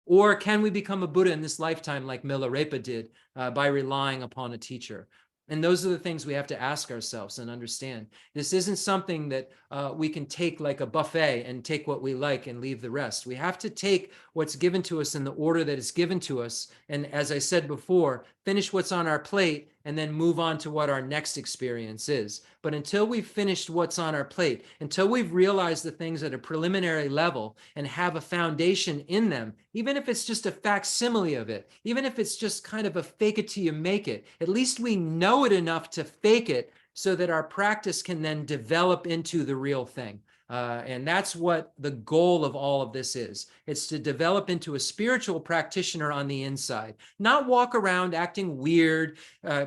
A: Or can we become a Buddha in this lifetime like Milarepa did by relying upon a teacher? And those are the things we have to ask ourselves and understand. This isn't something that we can take like a buffet and take what we like and leave the rest. We have to take what's given to us in the order that it's given to us. And as I said before, finish what's on our plate and then move on to what our next experience is. But until we've finished what's on our plate, until we've realized the things at a preliminary level and have a foundation in them, even if it's just a facsimile of it, even if it's just kind of a fake it till you make it, at least we know it enough to fake it so that our practice can then develop into the real thing. And that's what the goal of all of this is. It's to develop into a spiritual practitioner on the inside, not walk around acting weird,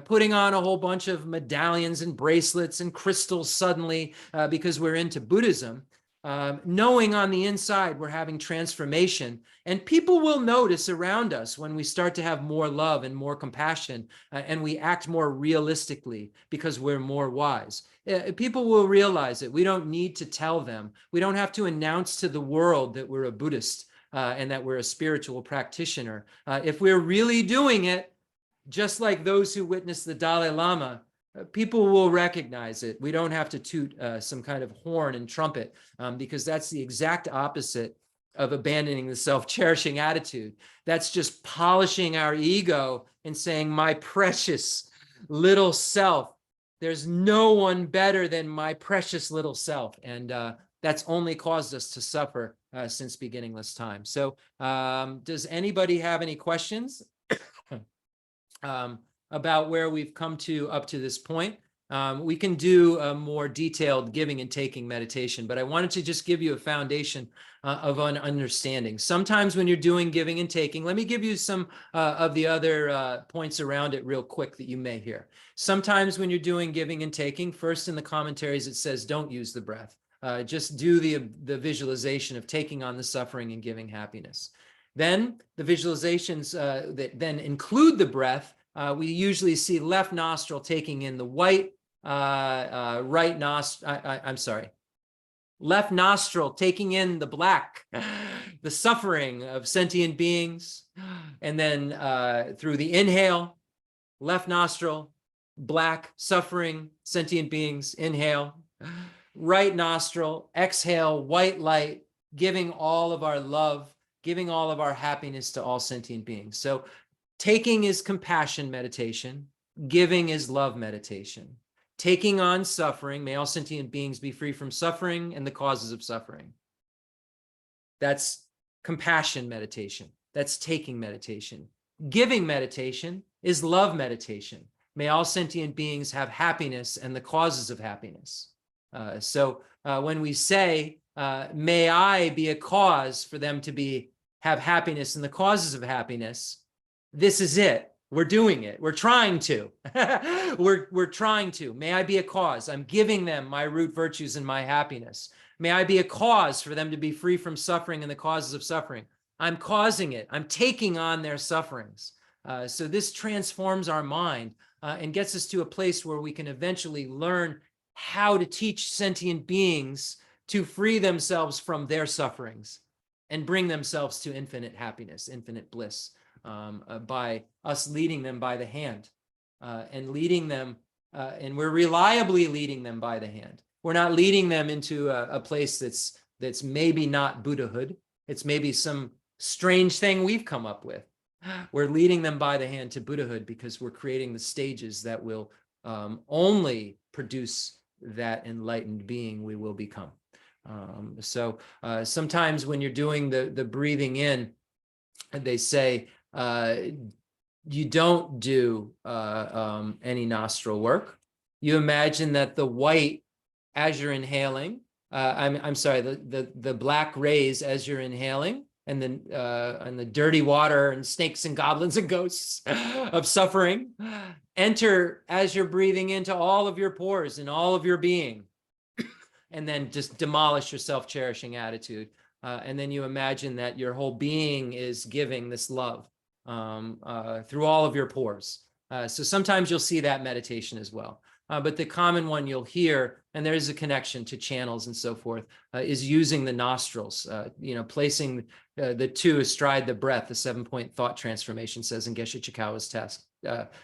A: putting on a whole bunch of medallions and bracelets and crystals suddenly because we're into Buddhism. Knowing on the inside we're having transformation, and people will notice around us when we start to have more love and more compassion and we act more realistically because we're more wise. People will realize it. We don't need to tell them. We don't have to announce to the world that we're a Buddhist and that we're a spiritual practitioner. If we're really doing it, just like those who witnessed the Dalai Lama, people will recognize it. We don't have to toot some kind of horn and trumpet because that's the exact opposite of abandoning the self-cherishing attitude. That's just polishing our ego and saying, my precious little self, there's no one better than my precious little self. And that's only caused us to suffer since beginningless time. So does anybody have any questions about where we've come to up to this point? We can do a more detailed giving and taking meditation, but I wanted to just give you a foundation of an understanding. Sometimes when you're doing giving and taking, let me give you some of the other points around it real quick that you may hear. Sometimes when you're doing giving and taking, first in the commentaries it says don't use the breath. Just do the visualization of taking on the suffering and giving happiness. Then the visualizations that then include the breath, we usually see left nostril taking in the white, right nostril, Left nostril, taking in the black, the suffering of sentient beings. And then through the inhale, left nostril, black, suffering, sentient beings, inhale. Right nostril, exhale, white light, giving all of our love, giving all of our happiness to all sentient beings. So taking is compassion meditation. Giving is love meditation. Taking on suffering, may all sentient beings be free from suffering and the causes of suffering. That's compassion meditation. That's taking meditation. Giving meditation is love meditation. May all sentient beings have happiness and the causes of happiness. So when we say, may I be a cause for them to have happiness and the causes of happiness, this is it. We're doing it. We're trying to. we're trying to. May I be a cause. I'm giving them my root virtues and my happiness. May I be a cause for them to be free from suffering and the causes of suffering. I'm causing it. I'm taking on their sufferings. So this transforms our mind and gets us to a place where we can eventually learn how to teach sentient beings to free themselves from their sufferings and bring themselves to infinite happiness, infinite bliss. By us leading them by the hand and leading them, and we're reliably leading them by the hand. We're not leading them into a place that's maybe not Buddhahood. It's maybe some strange thing we've come up with. We're leading them by the hand to Buddhahood because we're creating the stages that will only produce that enlightened being we will become. So sometimes when you're doing the breathing in, they say, you don't do any nostril work. You imagine that the white, as you're inhaling, I'm sorry, the black rays as you're inhaling, and the dirty water and snakes and goblins and ghosts of suffering enter as you're breathing into all of your pores and all of your being, and then just demolish your self-cherishing attitude. And then you imagine that your whole being is giving this love through all of your pores. So sometimes you'll see that meditation as well. But the common one you'll hear, and there is a connection to channels and so forth, is using the nostrils, placing the two astride the breath, the 7-point thought transformation says in Geshe Chikawa's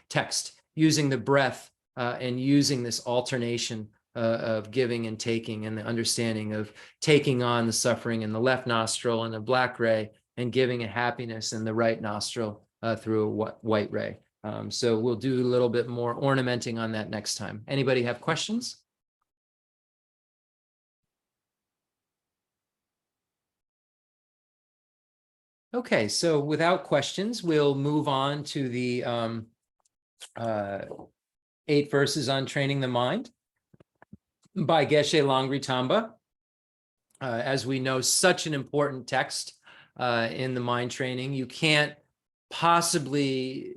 A: text, using the breath and using this alternation of giving and taking, and the understanding of taking on the suffering in the left nostril and the black ray, and giving a happiness in the right nostril through a white ray. So we'll do a little bit more ornamenting on that next time. Anybody have questions? Okay, so without questions, we'll move on to the 8 verses on training the mind by Geshe Langritamba. As we know, such an important text in the mind training. You can't possibly,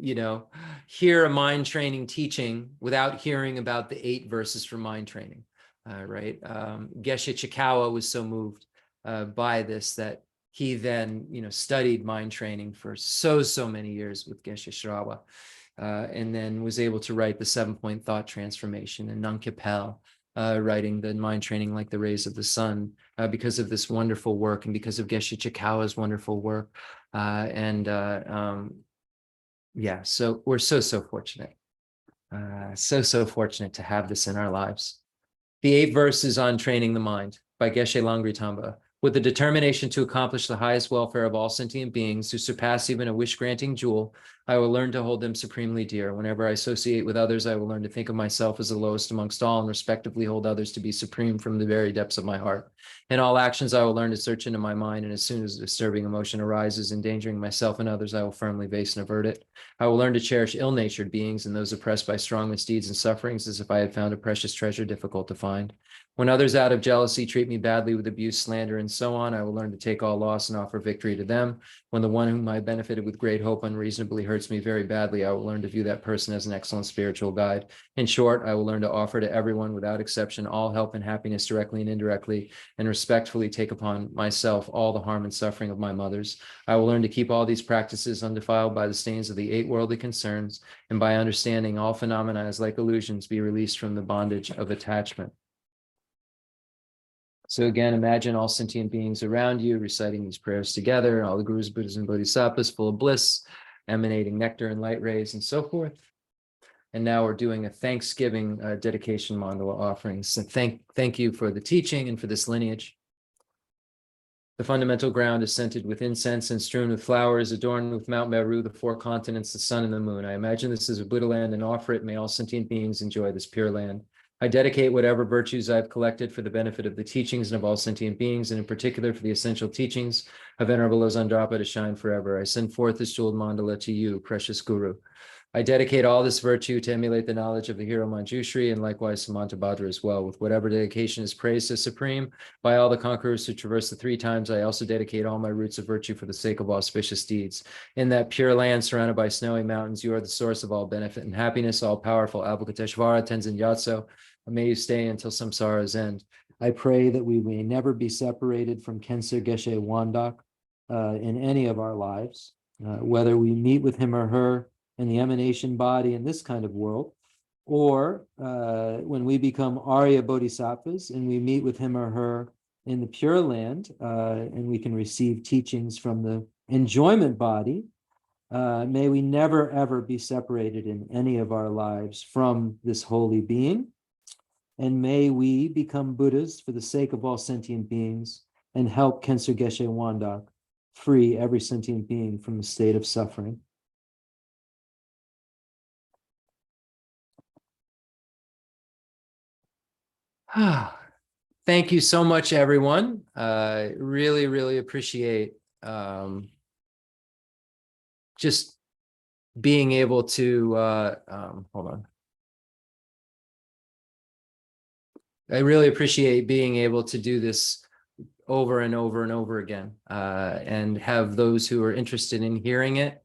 A: hear a mind training teaching without hearing about the 8 verses for mind training, right? Geshe Chikawa was so moved by this that he then, studied mind training for so many years with Geshe Shrawa, and then was able to write the 7-point thought transformation, and Nankapel writing the mind training like the rays of the sun, because of this wonderful work and because of Geshe Chikawa's wonderful work. Yeah, so we're so fortunate. So fortunate to have this in our lives. The 8 verses on training the mind by Geshe Langritamba. With the determination to accomplish the highest welfare of all sentient beings, who surpass even a wish-granting jewel, I will learn to hold them supremely dear. Whenever I associate with others, I will learn to think of myself as the lowest amongst all, and respectively hold others to be supreme from the very depths of my heart. In all actions, I will learn to search into my mind, and as soon as a disturbing emotion arises, endangering myself and others, I will firmly face and avert it. I will learn to cherish ill-natured beings and those oppressed by strong misdeeds and sufferings, as if I had found a precious treasure difficult to find. When others out of jealousy treat me badly with abuse, slander, and so on, I will learn to take all loss and offer victory to them. When the one whom I benefited with great hope unreasonably hurts me very badly, I will learn to view that person as an excellent spiritual guide. In short, I will learn to offer to everyone without exception all help and happiness directly and indirectly, and respectfully take upon myself all the harm and suffering of my mothers. I will learn to keep all these practices undefiled by the stains of the 8 worldly concerns, and by understanding all phenomena as like illusions, be released from the bondage of attachment. So again, imagine all sentient beings around you reciting these prayers together, all the gurus, Buddhas, and Bodhisattvas full of bliss, emanating nectar and light rays and so forth. And now we're doing a Thanksgiving dedication mandala offering. So thank you for the teaching and for this lineage. The fundamental ground is scented with incense and strewn with flowers, adorned with Mount Meru, the four continents, the sun and the moon. I imagine this is a Buddha land and offer it. May all sentient beings enjoy this pure land. I dedicate whatever virtues I've collected for the benefit of the teachings and of all sentient beings, and in particular for the essential teachings of Venerable Losandrapa to shine forever. I send forth this jeweled mandala to you, precious Guru. I dedicate all this virtue to emulate the knowledge of the hero Manjushri and likewise Samantabhadra as well. With whatever dedication is praised as supreme by all the conquerors who traverse the three times, I also dedicate all my roots of virtue for the sake of auspicious deeds. In that pure land surrounded by snowy mountains, you are the source of all benefit and happiness, all powerful Avalokiteshvara, Tenzin Gyatso. May you stay until samsara's end. I pray that we may never be separated from Khensur Geshe Wangdak in any of our lives, whether we meet with him or her in the emanation body in this kind of world, or when we become Arya Bodhisattvas and we meet with him or her in the Pure Land, and we can receive teachings from the enjoyment body, may we never ever be separated in any of our lives from this holy being, and may we become Buddhas for the sake of all sentient beings and help Khensur Geshe Wangdak free every sentient being from the state of suffering. Thank you so much, everyone. Really, really appreciate just being able to, hold on. I really appreciate being able to do this over and over and over again, and have those who are interested in hearing it.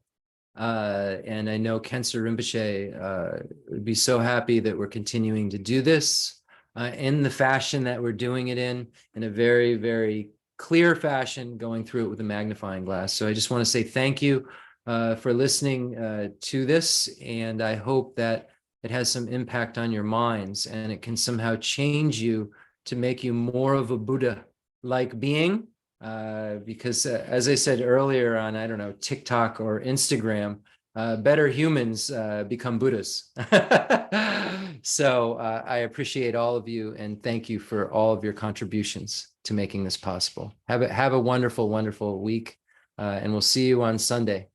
A: And I know Khensur Rinpoche would be so happy that we're continuing to do this in the fashion that we're doing it in a very, very clear fashion, going through it with a magnifying glass. So I just want to say thank you for listening to this, and I hope that it has some impact on your minds and it can somehow change you to make you more of a Buddha-like being. Because as I said earlier on, I don't know, TikTok or Instagram, better humans become Buddhas. So I appreciate all of you and thank you for all of your contributions to making this possible. Have a wonderful, wonderful week, and we'll see you on Sunday.